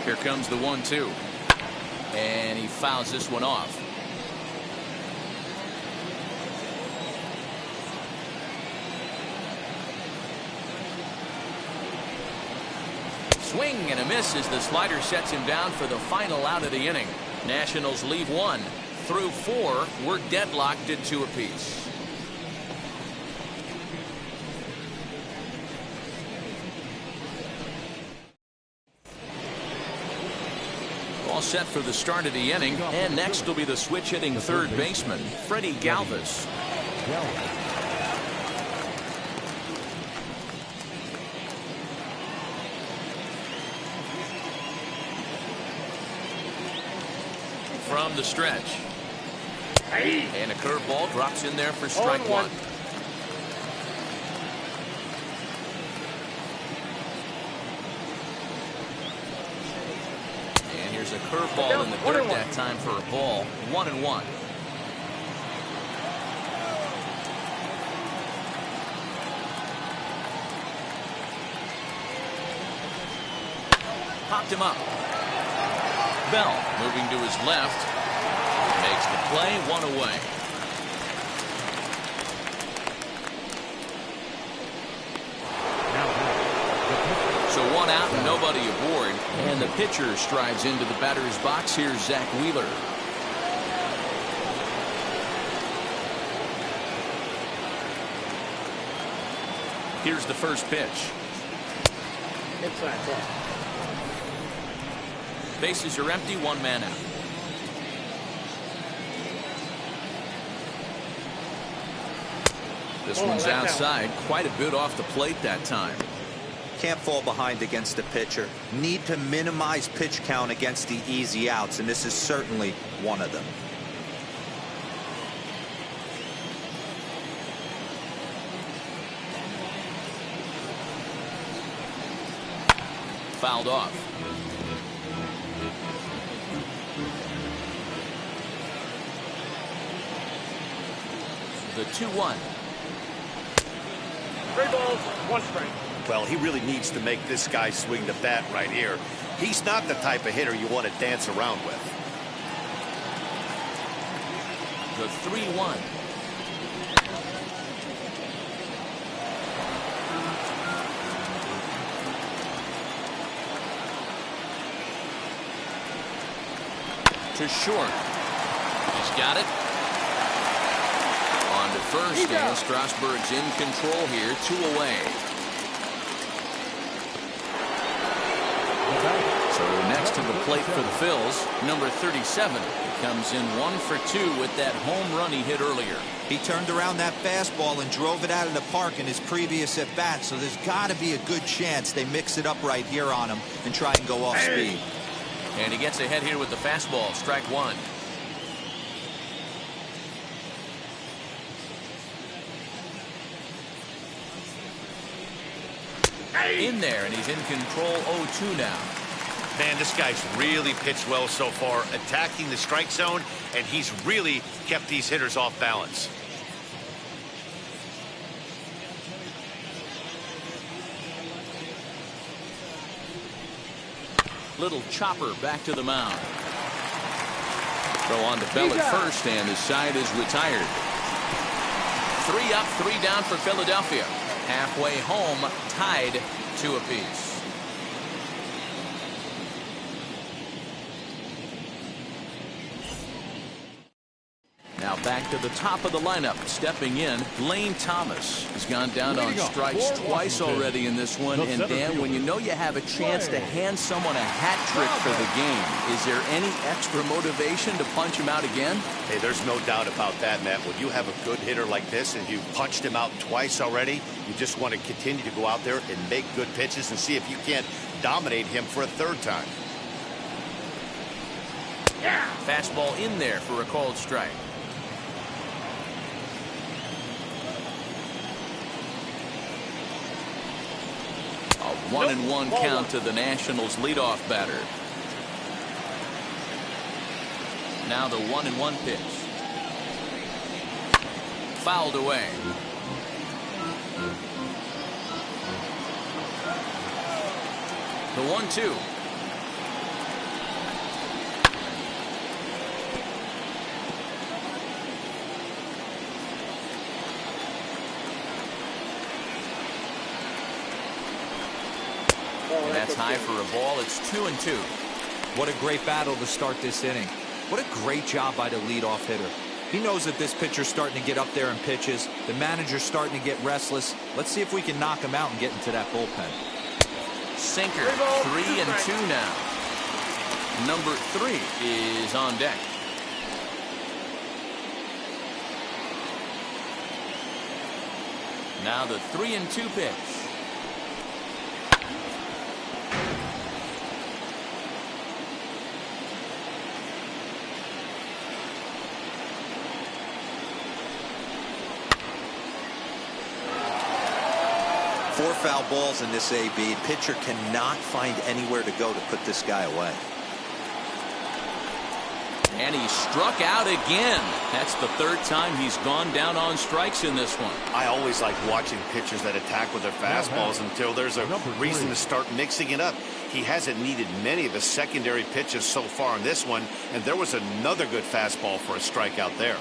Here comes the 1-2. And he fouls this one off. Swing and a miss as the slider sets him down for the final out of the inning. Nationals leave 1 through 4. We're deadlocked at 2 apiece. All set for the start of the inning, and next will be the switch hitting third baseman, Freddie Galvis. From the stretch. And a curveball drops in there for strike 1. And here's a curveball in the dirt that time for a ball. 1-1. Popped him up. Bell moving to his left. Makes the play, 1 away. So 1 out and nobody aboard. And the pitcher strides into the batter's box. Here's Zach Wheeler. Here's the first pitch. Inside ball. Bases are empty, 1 man out. This one's outside, quite a bit off the plate that time. Can't fall behind against the pitcher. Need to minimize pitch count against the easy outs, and this is certainly one of them. Fouled off. The 2-1. 3 balls, 1 strike. Well, he really needs to make this guy swing the bat right here. He's not the type of hitter you want to dance around with. The 3-1. To short. He's got it. On to first, and Strasburg's in control here, 2 away. So next to the plate for the Phils, number 37. He comes in 1 for 2 with that home run he hit earlier. He turned around that fastball and drove it out of the park in his previous at bat, so there's got to be a good chance they mix it up right here on him and try and go off speed. And he gets ahead here with the fastball, strike 1. In there, and he's in control. 0-2 now. Man, this guy's really pitched well so far, attacking the strike zone, and he's really kept these hitters off balance. Little chopper back to the mound. Throw on to Bell at first, and his side is retired. 3 up, 3 down for Philadelphia. Halfway home, tied 2 apiece. Now back to the top of the lineup. Stepping in, Lane Thomas has gone down on strikes twice already in this one. And Dan, when you know you have a chance to hand someone a hat trick for the game, is there any extra motivation to punch him out again? Hey, there's no doubt about that, Matt. When you have a good hitter like this and you punched him out twice already, you just want to continue to go out there and make good pitches and see if you can't dominate him for a third time. Fastball in there for a called strike. A 1-1 count to the Nationals leadoff batter. Now the 1-1 pitch. Fouled away. The 1-2. And that's high for a ball. It's 2-2. What a great battle to start this inning. What a great job by the leadoff hitter. He knows that this pitcher's starting to get up there in pitches. The manager's starting to get restless. Let's see if we can knock him out and get into that bullpen. Sinker, 3-2 now. Number 3 is on deck. Now the 3-2 pitch. Four foul balls in this AB. Pitcher cannot find anywhere to go to put this guy away. And he struck out again. That's the third time he's gone down on strikes in this one. I always like watching pitchers that attack with their fastballs until there's a reason to start mixing it up. He hasn't needed many of his secondary pitches so far in this one, and there was another good fastball for a strikeout there.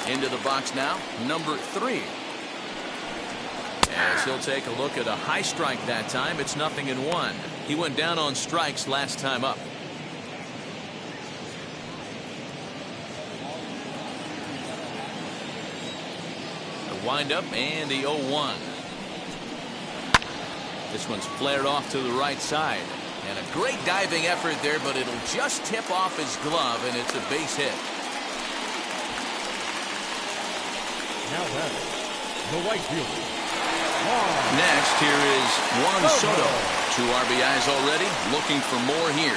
Into the box now, number 3. As he'll take a look at a high strike that time. It's 0-1. He went down on strikes last time up. The windup and the 0-1. This one's flared off to the right side. And a great diving effort there, but it'll just tip off his glove, and it's a base hit. Now that the right fielder. Next, here is Juan Soto. 2 RBIs already, looking for more here.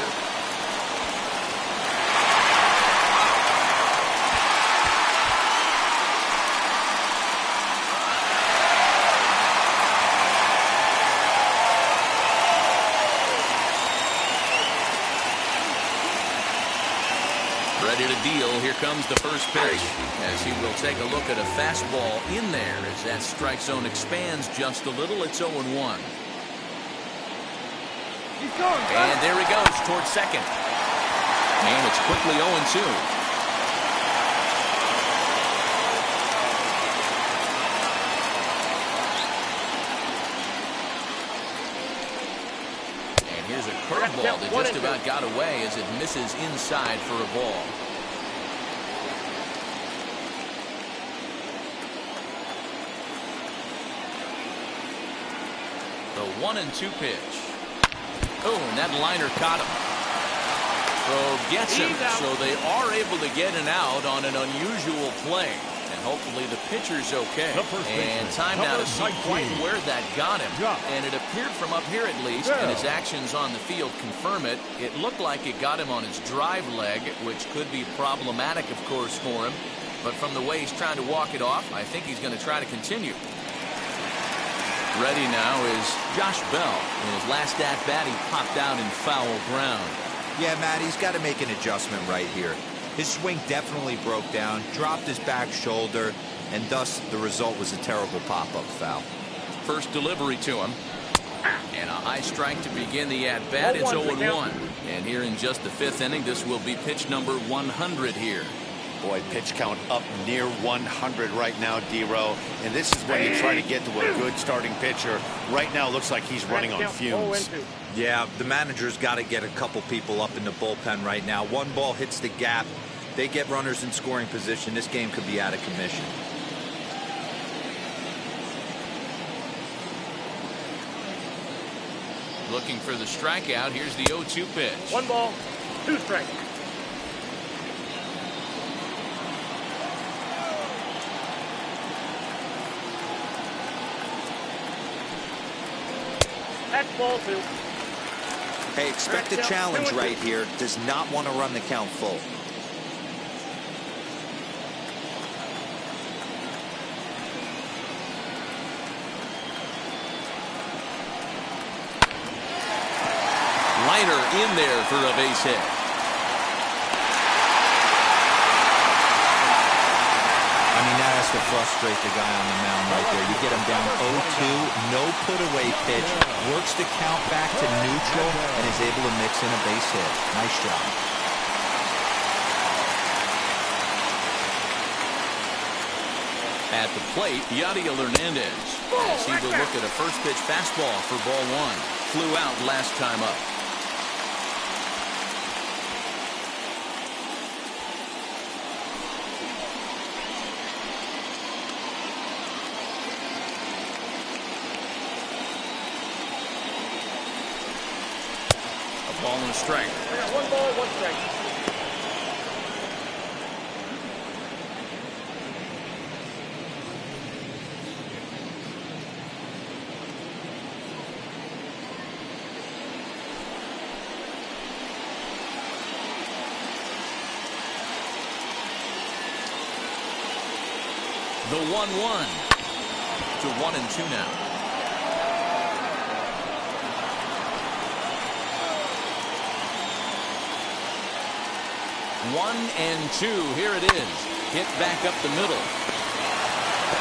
Ready to deal. Here comes the first pitch, as he will take a look at a fastball in there as that strike zone expands just a little. It's 0-1. And there he goes towards second. And it's quickly 0-2. And here's a curveball that just about got away as it misses inside for a ball. The 1-2 pitch. Oh, and that liner caught him. So gets him. So they are able to get an out on an unusual play. And hopefully the pitcher's okay. And time now to see quite where that got him. And it appeared from up here at least, and his actions on the field confirm it. It looked like it got him on his drive leg, which could be problematic, of course, for him. But from the way he's trying to walk it off, I think he's going to try to continue. Ready now is Josh Bell. In his last at-bat, he popped out in foul ground. Yeah, Matt, he's got to make an adjustment right here. His swing definitely broke down, dropped his back shoulder, and thus the result was a terrible pop-up foul. First delivery to him. And a high strike to begin the at-bat. It's 0-1. And here in just the 5th inning, this will be pitch number 100 here. Boy, pitch count up near 100 right now, D-Row. And this is when you try to get to a good starting pitcher. Right now, looks like he's running on fumes. Yeah, the manager's got to get a couple people up in the bullpen right now. One ball hits the gap. They get runners in scoring position. This game could be out of commission. Looking for the strikeout. Here's the 0-2 pitch. 1 ball, 2 strikes. That's ball 2. Hey, expect a challenge right here. Does not want to run the count full. Liner in there for a base hit. I mean, that has to frustrate the guy on the mound right there. You get him down 0-2, no put-away pitch, works the count back to neutral, and is able to mix in a base hit. Nice job. At the plate, Yadiel Hernandez as he will look at a first pitch fastball for ball 1. Flew out last time up. A ball and a strike. I got 1 ball, 1 strike. The 1-1 to 1-2 now. 1-2. Here it is. Hit back up the middle.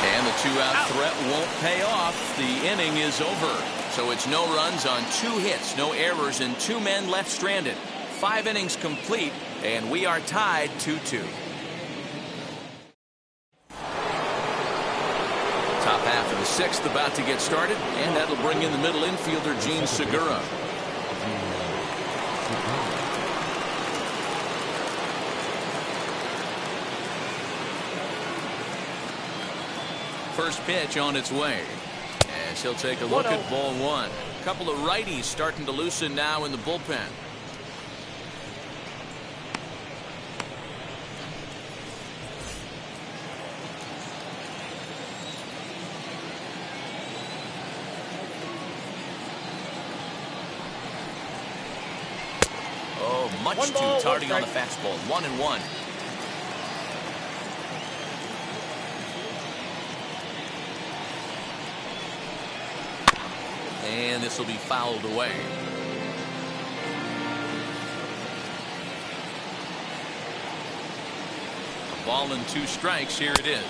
And the 2-out threat won't pay off. The inning is over. So it's no runs on 2 hits, no errors, and 2 men left stranded. 5 innings complete, and we are tied 2-2. Top half of the 6th about to get started, and that'll bring in the middle infielder Gene Segura. First pitch on its way, as he'll take a look at ball 1. A couple of righties starting to loosen now in the bullpen. Much too tardy on the fastball. 1-1. And this will be fouled away. A ball and 2 strikes. Here it is.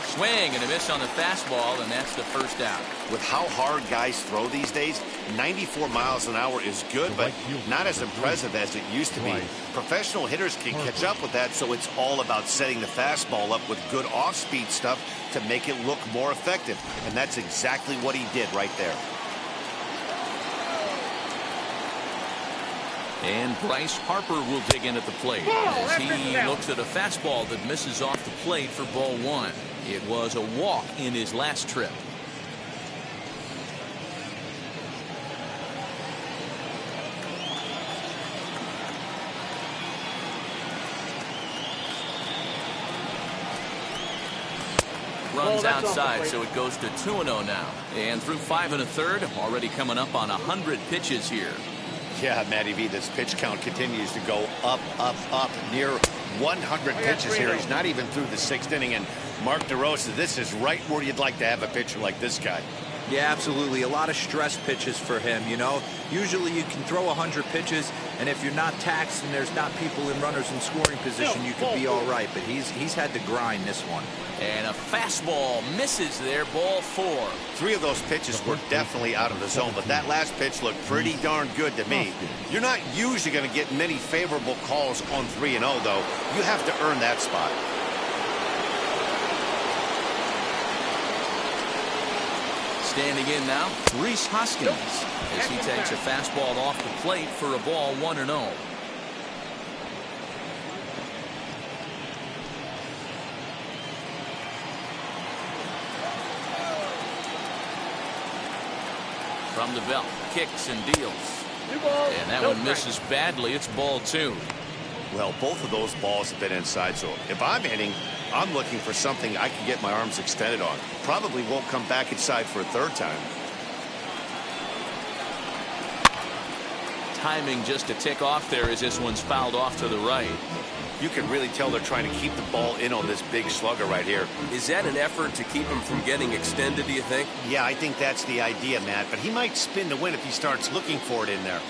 Swing and a miss on the fastball, and that's the first out. With how hard guys throw these days, 94 miles an hour is good, but not as impressive as it used to be. Professional hitters can catch up with that, so it's all about setting the fastball up with good off-speed stuff to make it look more effective. And that's exactly what he did right there. And Bryce Harper will dig in at the plate as he looks at a fastball that misses off the plate for ball 1. It was a walk in his last trip. Runs outside, so it goes to 2-0 now. And through 5 1/3, already coming up on 100 pitches here. Yeah, Matty V, this pitch count continues to go up, up, up, near 100 pitches here. He's not even through the 6th inning, and Mark DeRosa, this is right where you'd like to have a pitcher like this guy. Yeah, absolutely. A lot of stress pitches for him, you know. Usually you can throw 100 pitches, and if you're not taxed and there's not people in runners in scoring position, you could be all right. But he's had to grind this one. And a fastball misses there, ball 4. 3 of those pitches were definitely out of the zone, but that last pitch looked pretty darn good to me. You're not usually going to get many favorable calls on 3-0, though. You have to earn that spot. Standing in now, Rhys Hoskins, as he takes a fastball off the plate for a ball 1-0. From the belt, kicks and deals. And that one misses badly. It's ball 2. Well, both of those balls have been inside, so if I'm hitting, I'm looking for something I can get my arms extended on. Probably won't come back inside for a third time. Timing just a tick off there as this one's fouled off to the right. You can really tell they're trying to keep the ball in on this big slugger right here. Is that an effort to keep him from getting extended, do you think? Yeah, I think that's the idea, Matt, but he might spin to win if he starts looking for it in there.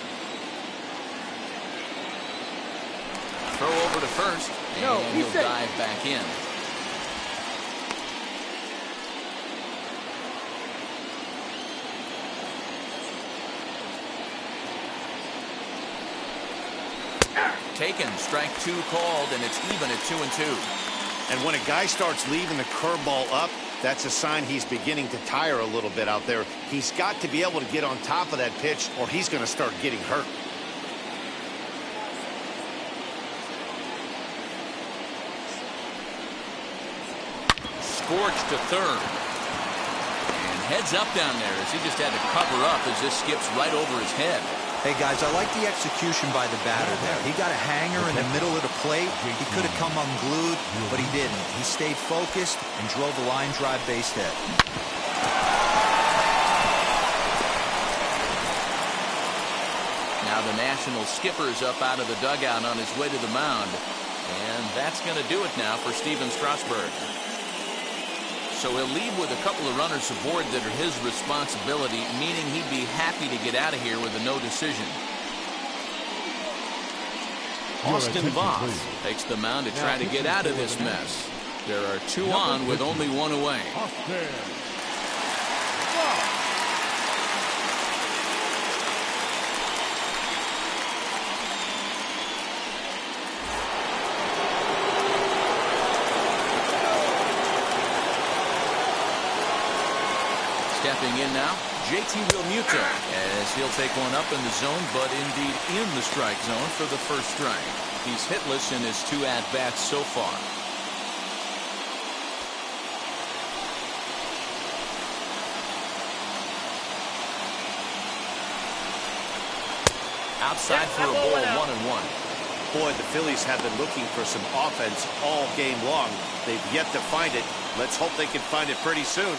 Throw over to first, and he'll dive back in. Taken, strike 2 called, and it's even at 2-2. And when a guy starts leaving the curveball up, that's a sign he's beginning to tire a little bit out there. He's got to be able to get on top of that pitch, or he's going to start getting hurt. Scorched to third. And heads up down there as he just had to cover up as this skips right over his head. Hey, guys, I like the execution by the batter there. He got a hanger in the middle of the plate. He could have come unglued, but he didn't. He stayed focused and drove a line drive base hit. Now the National skipper's up out of the dugout on his way to the mound. And that's going to do it now for Steven Strasburg. So he'll leave with a couple of runners aboard that are his responsibility, meaning he'd be happy to get out of here with a no decision. Austin Voth takes the mound to try to get out of this mess. There are 2 on with only 1 away. Stepping in now, JT Realmuto, as he'll take one up in the zone, but indeed in the strike zone for the first strike. He's hitless in his 2 at-bats so far. Outside for a ball, 1-1. Boy, the Phillies have been looking for some offense all game long. They've yet to find it. Let's hope they can find it pretty soon.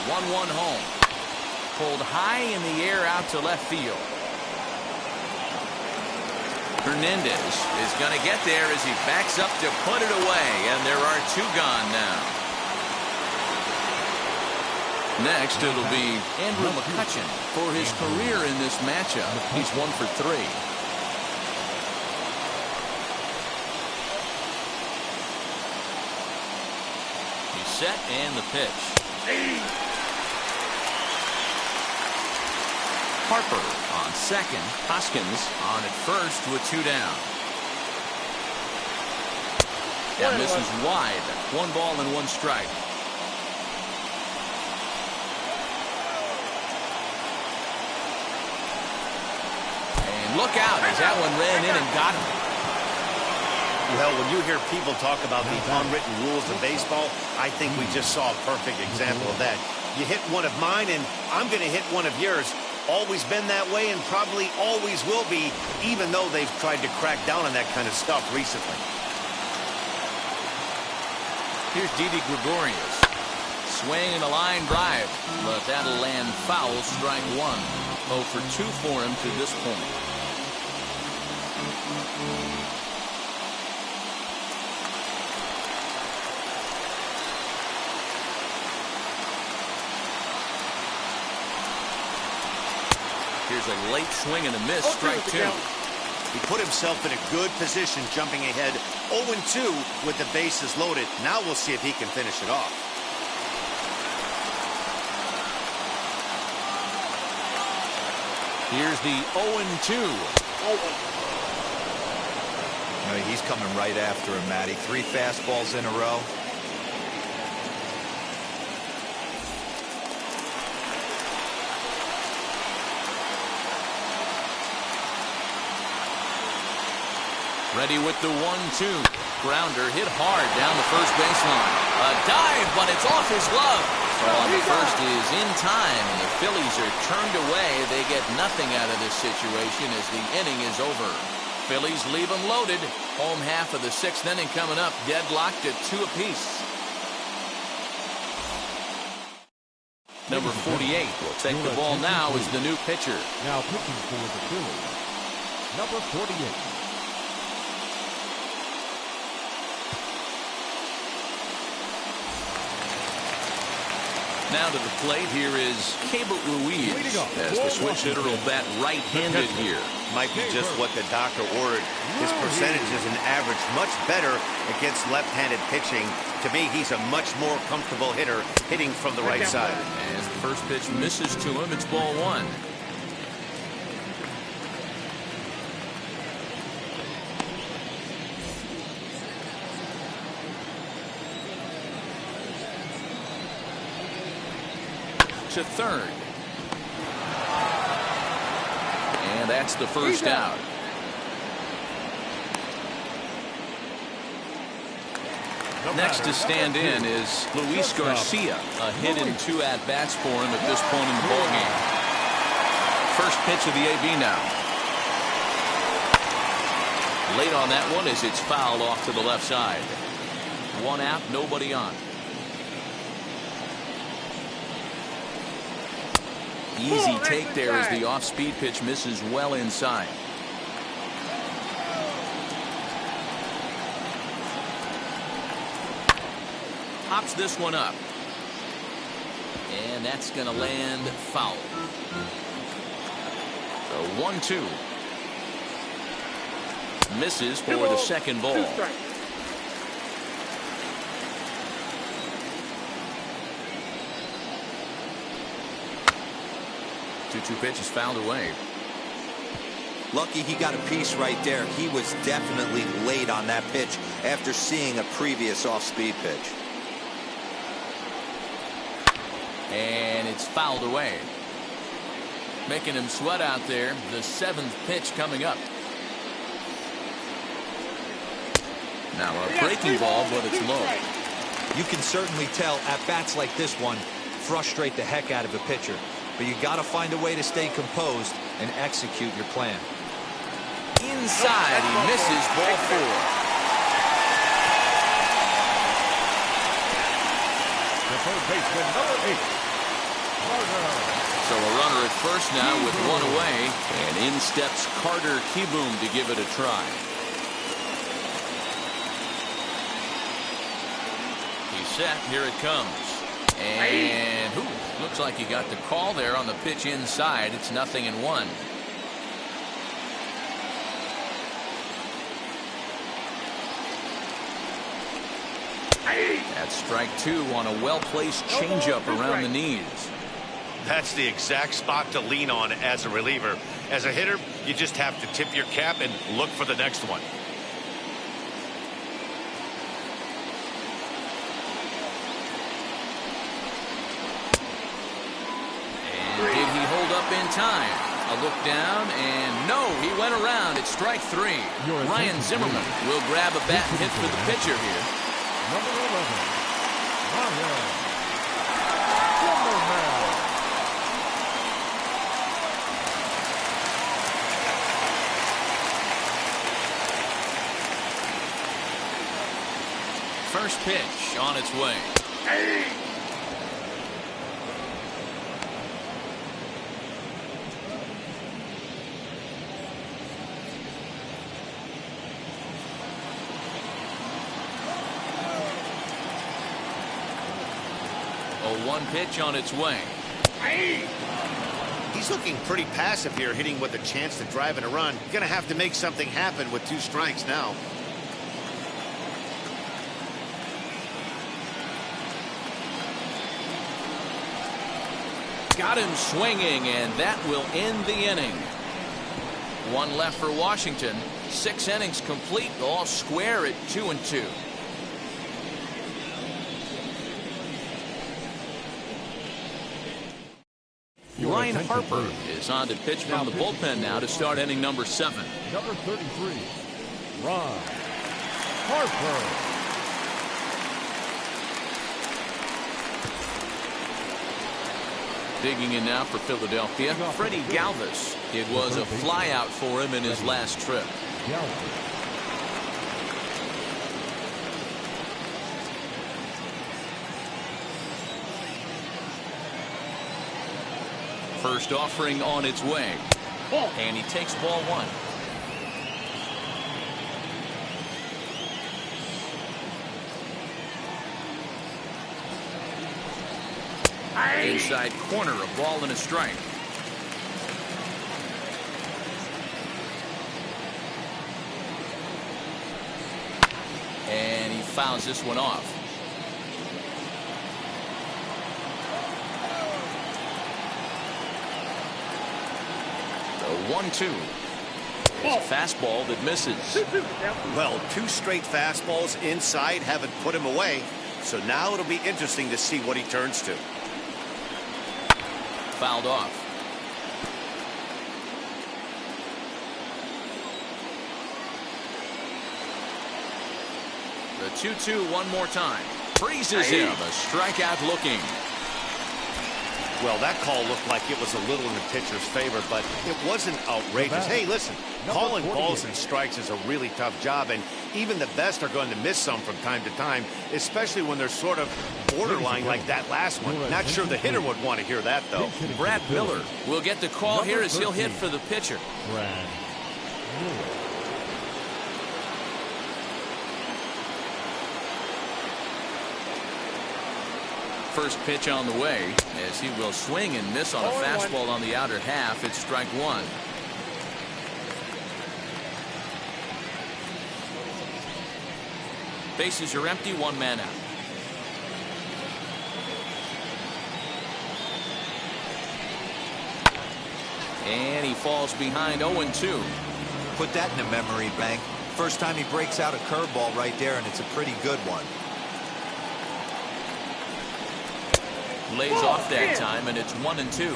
1-1 home. Pulled high in the air out to left field. Hernandez is going to get there as he backs up to put it away, and there are 2 gone now. Next, it'll be Andrew McCutchen for his career in this matchup. He's 1 for 3. He's set, and the pitch. Harper on second. Hoskins on at first with 2 down. That misses wide. 1 ball and 1 strike. And look out as that one ran in and got him. Well, when you hear people talk about the unwritten rules of baseball, I think we just saw a perfect example of that. You hit one of mine, and I'm going to hit one of yours. Always been that way and probably always will be, even though they've tried to crack down on that kind of stuff recently. Here's Didi Gregorius. Swing and a line drive, but that'll land foul, strike 1. 0 for 2 for him to this point. Here's a late swing and a miss, strike 2. He put himself in a good position jumping ahead 0-2 with the bases loaded. Now we'll see if he can finish it off. Here's the 0-2. He's coming right after him, Matty. 3 fastballs in a row. Ready with the 1-2. Grounder hit hard down the first baseline. A dive, but it's off his glove. Throw on the first is in time, and the Phillies are turned away. They get nothing out of this situation as the inning is over. Phillies leave them loaded. Home half of the 6th inning coming up, deadlocked at 2 apiece. Number 48 will take the ball now as the new pitcher. Now pitching for the Phillies, number 48. Now to the plate, here is Cable Ruiz, as the switch hitter will bat right-handed here. Might be just what the doctor ordered. His percentages and average much better against left-handed pitching. To me, he's a much more comfortable hitter hitting from the right side. As the first pitch misses to him, it's ball 1. To third. And that's the first out. Next to stand in is Luis Garcia. A hit in 2 at-bats for him at this point in the ballgame. First pitch of the AB now. Late on that one as it's fouled off to the left side. 1 out, nobody on. Easy take there as the off-speed pitch misses well inside. Pops this one up. And that's going to land foul. So 1-2. Misses for the second ball. 2-2 pitch is fouled away. Lucky he got a piece right there. He was definitely late on that pitch after seeing a previous off-speed pitch. And it's fouled away. Making him sweat out there. The 7th pitch coming up. Now a breaking ball, but it's low. You can certainly tell at bats like this one frustrate the heck out of a pitcher. But you got to find a way to stay composed and execute your plan. Inside, he misses ball 4. The third baseman, number 8. So a runner at first now with 1 away, and in steps Carter Kieboom to give it a try. He's set. Here it comes. And looks like he got the call there on the pitch inside. It's 0-1. That's strike 2 on a well-placed changeup around the knees. That's the exact spot to lean on as a reliever. As a hitter, you just have to tip your cap and look for the next one. And did he hold up in time? A look down, and no, he went around. It's strike 3. Ryan Zimmerman will grab a bat and hit for the pitcher here. Number 11, Ryan Zimmerman. First pitch on its way. A 1 pitch on its way. He's looking pretty passive here, hitting with a chance to drive in a run. Gonna have to make something happen with 2 strikes now. Got him swinging, and that will end the inning. 1 left for Washington. 6 innings complete, all square at 2-2. Ryan Harper is on to pitch from the bullpen now to start inning number 7. Number 33, Ron Harper. Digging in now for Philadelphia, Freddie Galvis. It was a flyout for him in his last trip. First offering on its way. And he takes ball one. Inside corner, a ball and a strike. And he fouls this one off. The 1-2. It's a fastball that misses. Well, two straight fastballs inside haven't put him away. So now it'll be interesting to see what he turns to. Fouled off. The 2-2 one more time. Freezes him. A strikeout looking. Well, that call looked like it was a little in the pitcher's favor, but it wasn't outrageous. Hey, listen, calling balls and strikes is a really tough job, and even the best are going to miss some from time to time, especially when they're sort of borderline like that last one. Not sure the hitter would want to hear that, though. Brad Miller will get the call here as he'll hit for the pitcher. Brad Miller. First pitch on the way as he will swing and miss on a fastball on the outer half. It's strike one. Bases are empty, one man out. And he falls behind 0-2. Put that in a memory bank. First time he breaks out a curveball right there, and it's a pretty good one. Lays off that time, and it's 1-2.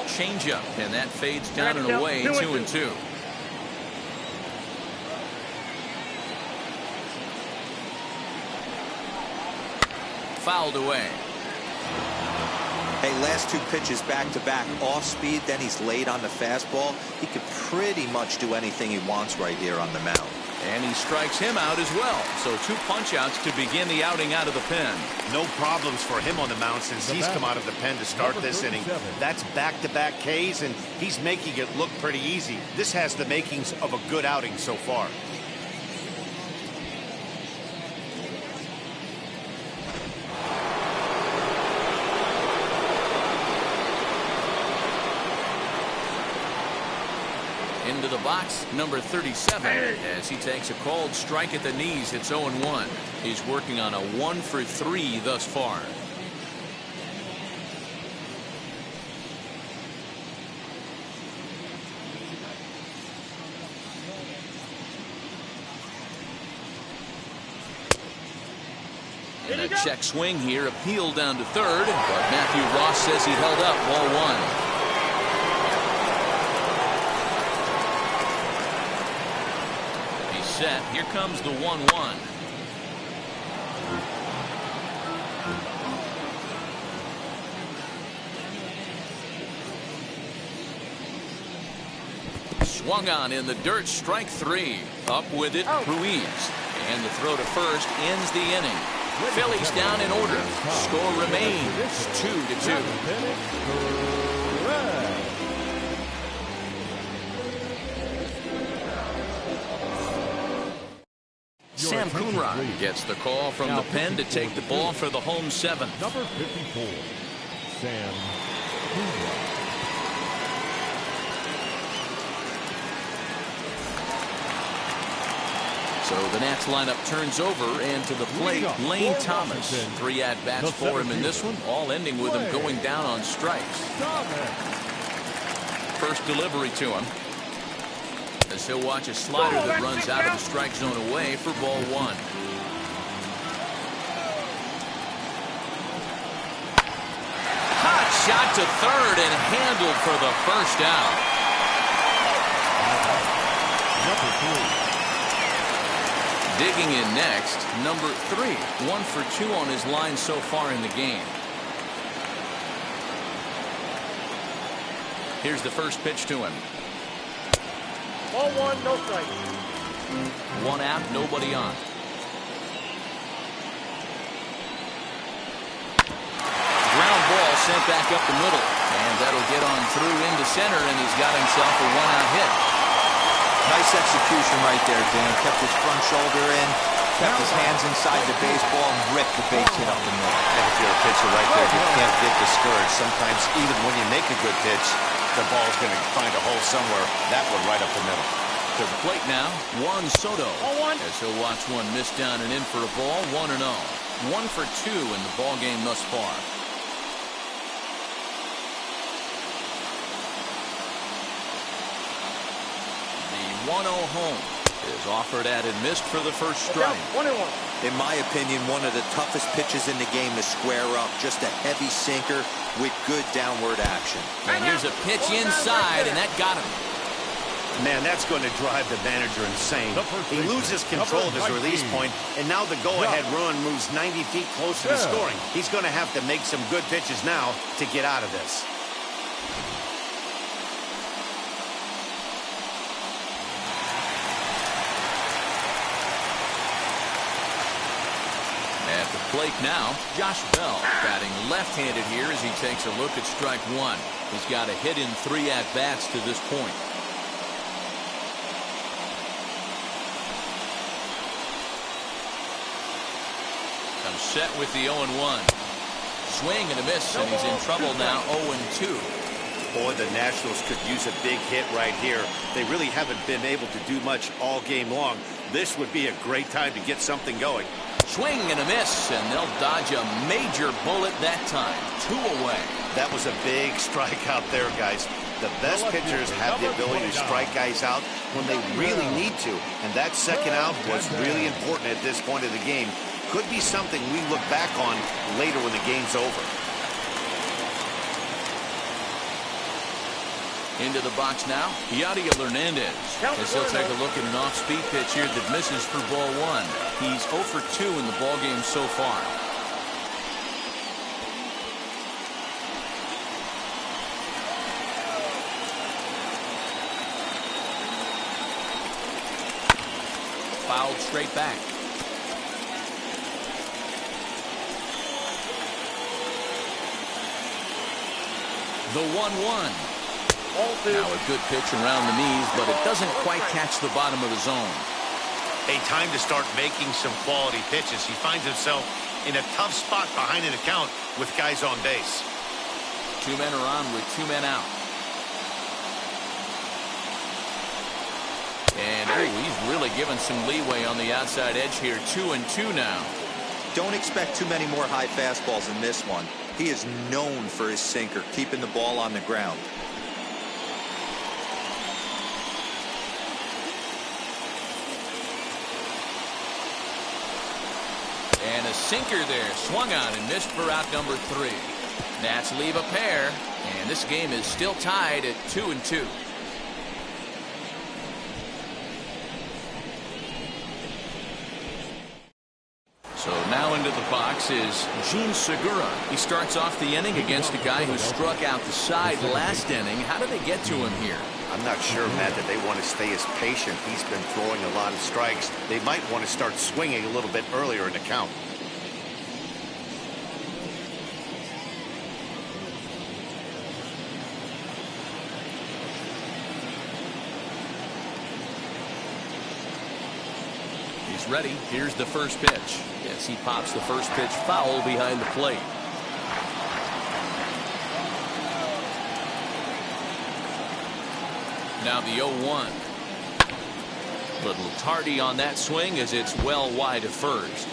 Changeup, and that fades down and away. 2-2. Fouled away. Hey, last two pitches back-to-back off speed, then he's laid on the fastball. He could pretty much do anything he wants right here on the mound. And he strikes him out as well. So two punch-outs to begin the outing out of the pen. No problems for him on the mound since he's come out of the pen to start this inning. That's back-to-back Ks, and he's making it look pretty easy. This has the makings of a good outing so far. Into the box, number 37, as he takes a called strike at the knees. It's 0-1. He's working on a 1-for-3 thus far. And a check swing here, appealed down to third, but Matthew Ross says he held up. Ball one. Set. Here comes the 1-1. Swung on in the dirt. Strike three. Up with it, Ruiz. And the throw to first ends the inning. Phillies down in order. Score remains 2-2. Sam Coonrod gets the call from the pen to take the ball for the home seventh. Number 54, Sam Coonrod. So the Nats lineup turns over, and to the plate, Lane Thomas. 3 at-bats for him in this one, all ending with him going down on strikes. First delivery to him, as he'll watch a slider that runs out of the strike zone away for ball one. shot to third and handled for the first out. Number 3. Digging in next, number 3. 1 for 2 on his line so far in the game. Here's the first pitch to him. Ball 1, no strike. 1 out, nobody on. Ground ball sent back up the middle. And that'll get on through into center, and he's got himself a 1-out hit. Nice execution right there, Dan. Kept his front shoulder in, kept his hands inside the baseball, and ripped the base hit up the middle. And if you're a pitcher right there, you can't get discouraged. Sometimes even when you make a good pitch, the ball's going to find a hole somewhere. That one right up the middle. To the plate now, Juan Soto. Ball 1. As he'll watch one miss down and in for a ball, 1-0. 1 for 2 in the ball game thus far. The 1-0 home is offered at and missed for the first strike. 1-1. In my opinion, one of the toughest pitches in the game to square up. Just a heavy sinker with good downward action. And here's a pitch inside, and that got him. Man, that's going to drive the manager insane. He loses control of his release point, and now the go-ahead run moves 90 feet closer to scoring. He's going to have to make some good pitches now to get out of this. At the plate now, Josh Bell batting left-handed here as he takes a look at strike 1. He's got a hit in 3 at-bats to this point. Comes set with the 0-1. Swing and a miss, and he's in trouble now, 0-2. Boy, the Nationals could use a big hit right here. They really haven't been able to do much all game long. This would be a great time to get something going. Swing and a miss, and they'll dodge a major bullet that time. 2 away. That was a big strikeout there, guys. The best pitchers have the ability to strike guys out when they really need to. And that second out was really important at this point of the game. Could be something we look back on later when the game's over. Into the box now, Yadier Hernandez. As he'll take a look at an off-speed pitch here that misses for ball 1. He's 0 for 2 in the ball game so far. Fouled straight back. The 1-1. Now a good pitch around the knees, but it doesn't quite catch the bottom of the zone. A time to start making some quality pitches. He finds himself in a tough spot behind an account with guys on base. 2 men are on with 2 men out. And he's really given some leeway on the outside edge here. 2-2 now. Don't expect too many more high fastballs in this one. He is known for his sinker, keeping the ball on the ground. And a sinker there, swung on and missed for out number 3. Nats leave a pair, and this game is still tied at 2-2. So now into the box is Jean Segura. He starts off the inning against a guy who struck out the side last inning. How did they get to him here? I'm not sure, Matt, that they want to stay as patient. He's been throwing a lot of strikes. They might want to start swinging a little bit earlier in the count. He's ready. Here's the first pitch. Yes, he pops the first pitch foul behind the plate. Now the 0-1. Little tardy on that swing as it's well wide of first.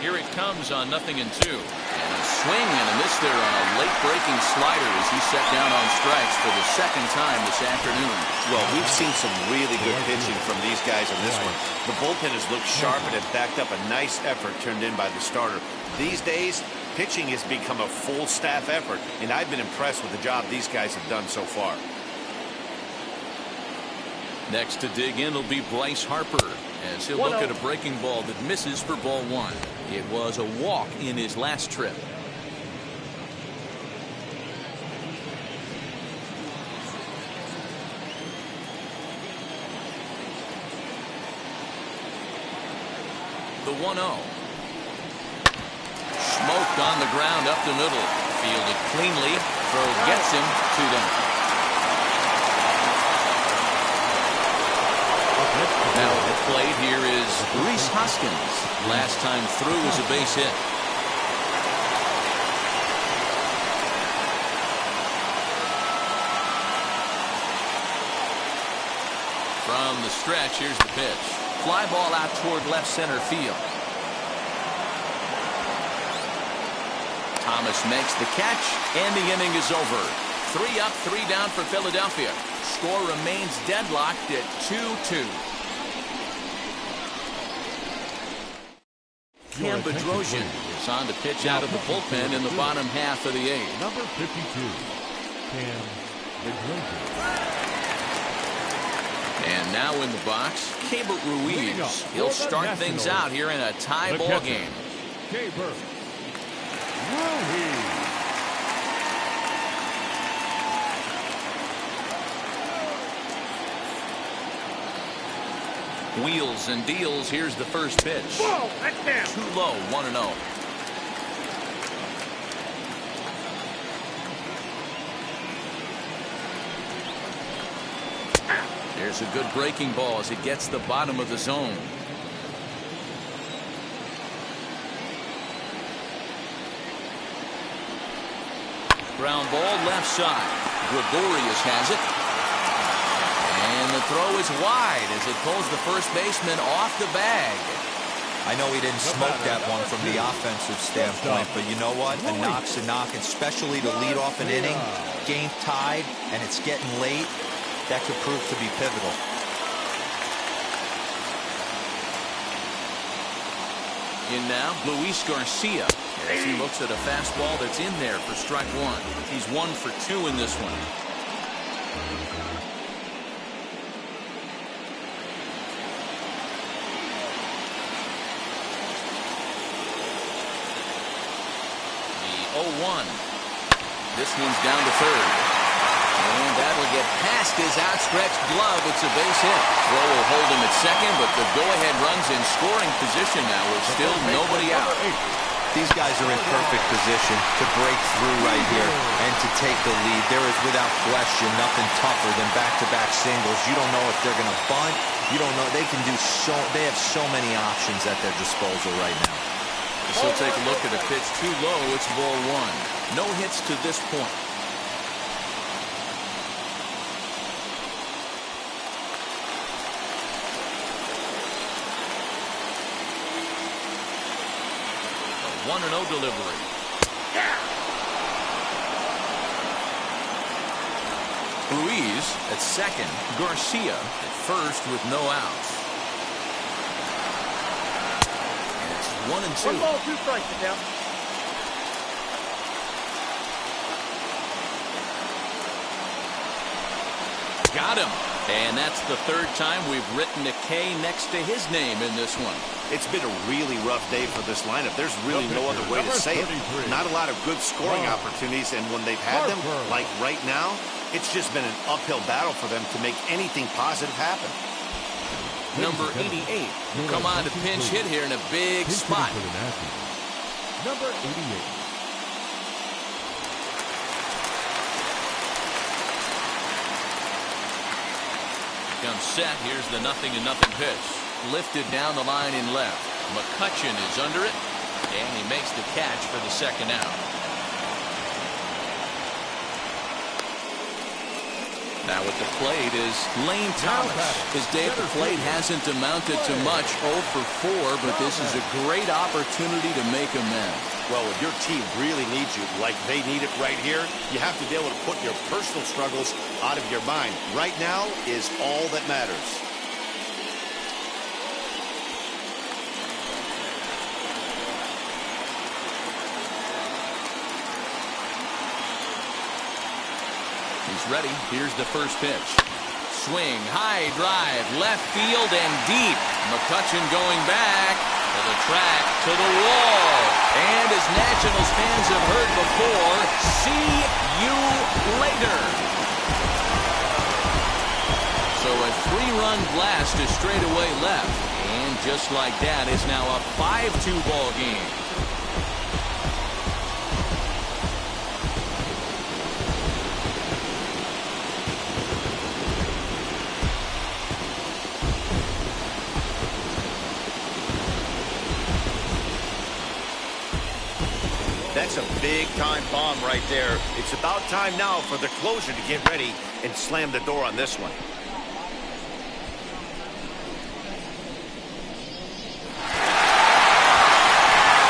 Here it comes on 0-2. And a swing and a miss there on a late-breaking slider as he set down on strikes for the second time this afternoon. Well, we've seen some really good pitching from these guys on this one. The bullpen has looked sharp and have backed up a nice effort turned in by the starter. These days, pitching has become a full staff effort, and I've been impressed with the job these guys have done so far. Next to dig in will be Bryce Harper as he'll look at a breaking ball that misses for ball one. It was a walk in his last trip. The 1-0. Smoked on the ground up the middle. Fielded cleanly. Throw gets him 2 down. Now at the plate here is Rhys Hoskins. Last time through was a base hit. From the stretch, here's the pitch. Fly ball out toward left center field. Thomas makes the catch, and the inning is over. 3 up, 3 down for Philadelphia. Score remains deadlocked at 2-2. Cam Bedrosian is on to pitch out of the bullpen in the bottom half of the 8th. Number 52, Cam Bedrosian. And now in the box, Keibert Ruiz. He'll start things out here in a tie ball game. Keibert Ruiz. Wheels and deals. Here's the first pitch. Whoa, that's down. Too low, 1-0. There's a good breaking ball as it gets the bottom of the zone. Ground ball left side. Gregorius has it. And the throw is wide as it pulls the first baseman off the bag. I know he didn't smoke that one from the offensive standpoint, but you know what? A knock's a knock, especially to lead off an inning, game tied, and it's getting late. That could prove to be pivotal. In now, Luis Garcia, as he looks at a fastball that's in there for strike one. He's 1 for 2 in this one. The 0-1. This one's down to third. And that'll get past his outstretched glove. It's a base hit. Throw will hold him at second, but the go-ahead run's in scoring position now with still nobody out. These guys are in perfect position to break through right here and to take the lead. There is without question nothing tougher than back-to-back singles. You don't know if they're going to bunt. You don't know. They can do so. They have so many options at their disposal right now. So take a look at a pitch too low. It's ball one. No hits to this point. A 1-0 delivery. Ruiz at second. Garcia at first with no outs. 1 and 2. 1 ball, 2 strikes, now. Got him. And that's the 3rd time we've written a K next to his name in this one. It's been a really rough day for this lineup. There's really no other way to say it. Not a lot of good scoring opportunities, and when they've had them, like right now, it's just been an uphill battle for them to make anything positive happen. Number 88 will come on to pinch hit here in a big spot. Number 88. Comes set. Here's the 0-0 pitch. Lifted down the line in left. McCutchen is under it, and he makes the catch for the second out. Now at the plate is Lane Thomas. His day at the plate hasn't amounted to much, 0 for 4, but this is a great opportunity to make amends. Well, when your team really needs you, like they need it right here, you have to be able to put your personal struggles out of your mind. Right now is all that matters. He's ready. Here's the first pitch. Swing, high drive, left field and deep. McCutchen going back to the track, to the wall. And as Nationals fans have heard before, see you later. So a 3-run blast to straightaway left. And just like that, it's now a 5-2 ball game. That's a big-time bomb right there. It's about time now for the closer to get ready and slam the door on this one.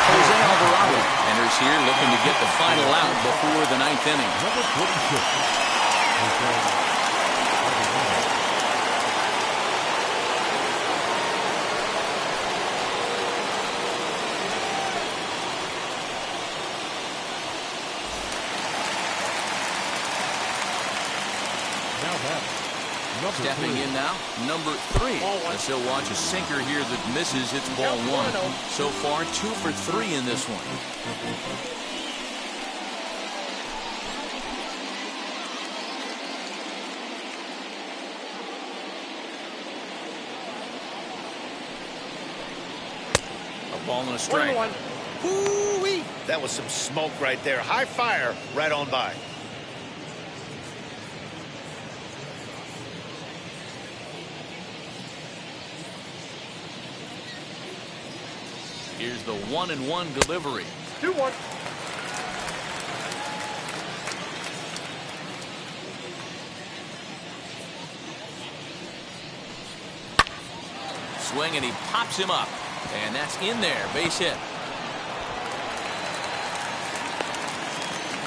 Jose Alvarado enters here looking to get the final out before the 9th inning. Number 46. Stepping in now, number 3. As he'll watch a sinker here that misses. It's ball 1. So far, 2 for 3 in this one. A ball and a strike. Woo-wee! That was some smoke right there. High fire right on by. Here's the 1-1 delivery. 2-1. Swing and he pops him up. And that's in there. Base hit.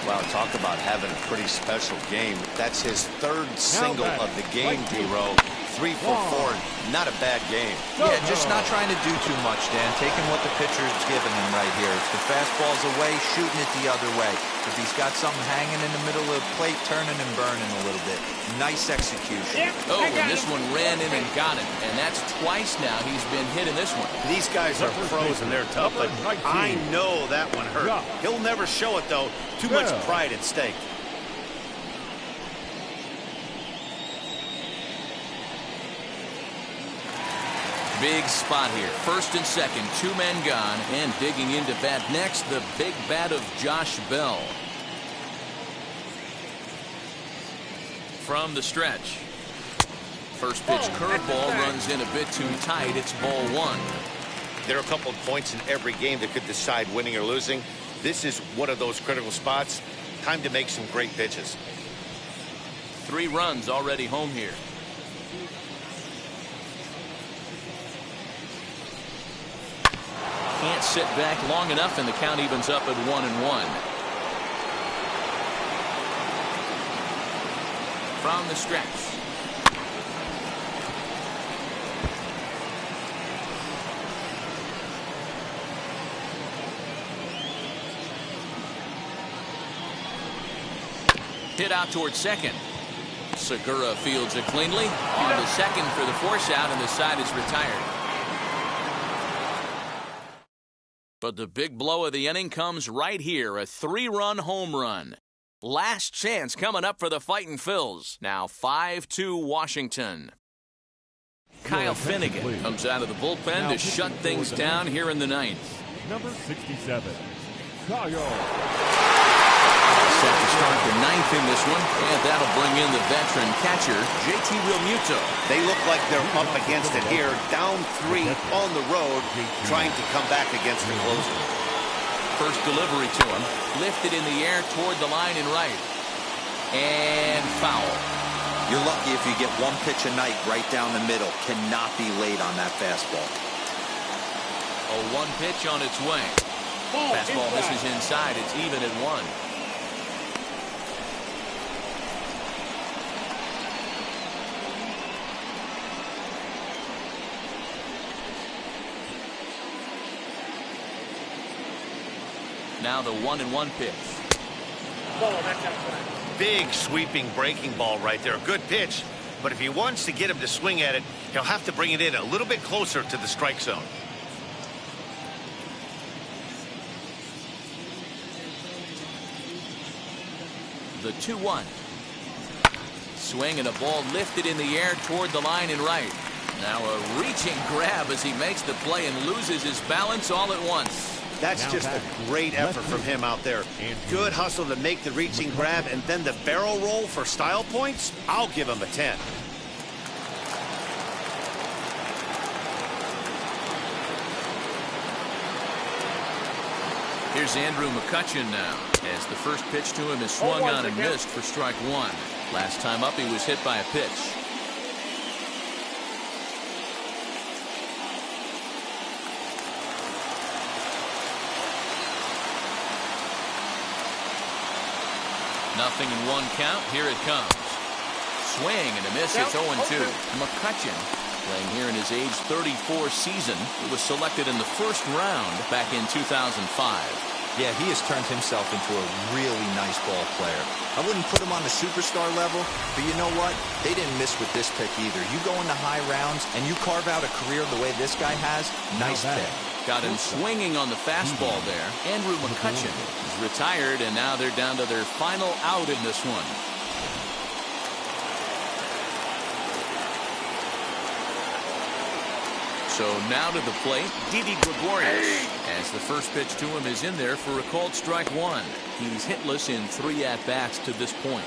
Wow, talk about having a pretty special game. That's his 3rd single of the game, D-Row. 3 for 4. Not a bad game. Yeah, just not trying to do too much, Dan. Taking what the pitcher is giving him right here. If the fastball's away, shooting it the other way. If he's got something hanging in the middle of the plate, turning and burning a little bit. Nice execution. Oh, and this one ran in and got it. And that's twice now he's been hit in this one. These guys are pros and they're tough, but I know that one hurt. He'll never show it, though. Too much pride at stake. Big spot here. 1st and 2nd, 2 men gone. And digging into bat next, the big bat of Josh Bell. From the stretch. First pitch curveball runs in a bit too tight. It's ball 1. There are a couple of points in every game that could decide winning or losing. This is one of those critical spots. Time to make some great pitches. 3 runs already home here. Can't sit back long enough, and the count evens up at 1-1. From the stretch. Hit out towards second. Segura fields it cleanly. On to second for the force out, and the side is retired. But the big blow of the inning comes right here, a 3-run home run. Last chance coming up for the Fightin' Phils. Now 5-2 Washington. Kyle Finnegan comes out of the bullpen to shut things down here in the 9th. Number 67, Kyle. Set to start the 9th in this one, and that'll bring in the veteran catcher, JT Realmuto. They look like they're up against it here, down 3 on the road, trying to come back against the closer. First delivery to him, lifted in the air toward the line and right. And foul. You're lucky if you get one pitch a night right down the middle. Cannot be late on that fastball. A 1 pitch on its way. Fastball misses inside. It's even at 1. Now the 1-1 pitch. Big sweeping breaking ball right there. Good pitch. But if he wants to get him to swing at it, he'll have to bring it in a little bit closer to the strike zone. The 2-1. Swing and a ball lifted in the air toward the line and right. Now a reaching grab as he makes the play and loses his balance all at once. That's just a great effort from him out there. Good hustle to make the reaching grab, and then the barrel roll for style points. I'll give him a 10. Here's Andrew McCutchen now, as the first pitch to him is swung on and missed for strike 1. Last time up, he was hit by a pitch. Nothing in 1 count. Here it comes. Swing and a miss. It's 0-2. McCutchen, playing here in his age 34 season. He was selected in the first round back in 2005. Yeah, he has turned himself into a really nice ball player. I wouldn't put him on the superstar level, but you know what? They didn't miss with this pick either. You go into high rounds and you carve out a career the way this guy has. Nice pick. Got him swinging on the fastball there. Andrew McCutchen is retired, and now they're down to their final out in this one. So now to the plate, Didi Gregorius, as the first pitch to him is in there for a called strike 1. He's hitless in 3 at-bats to this point.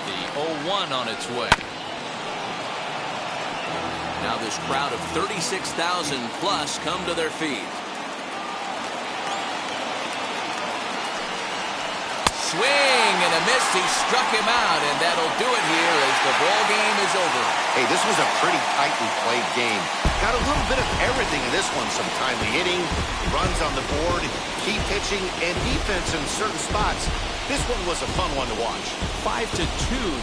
The 0-1 on its way. Now this crowd of 36,000 plus come to their feet. Swing and a miss. He struck him out, and that'll do it here as the ball game is over. Hey, this was a pretty tightly played game. Got a little bit of everything in this one. Some timely hitting, runs on the board, key pitching, and defense in certain spots. This one was a fun one to watch. 5-2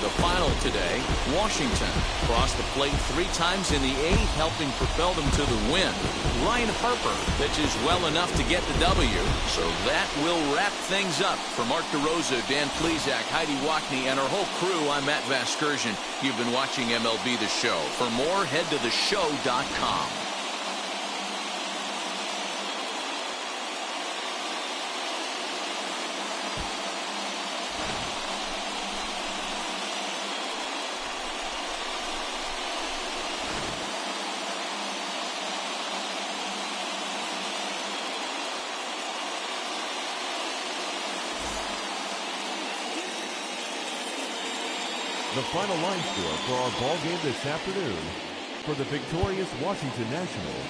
the final today. Washington crossed the plate 3 times in the 8th, helping propel them to the win. Ryan Harper pitches well enough to get the W. So that will wrap things up. For Mark DeRosa, Dan Plesac, Heidi Wackney, and our whole crew, I'm Matt Vasgersian. You've been watching MLB The Show. For more, head to theshow.com. The final line score for our ball game this afternoon for the victorious Washington Nationals.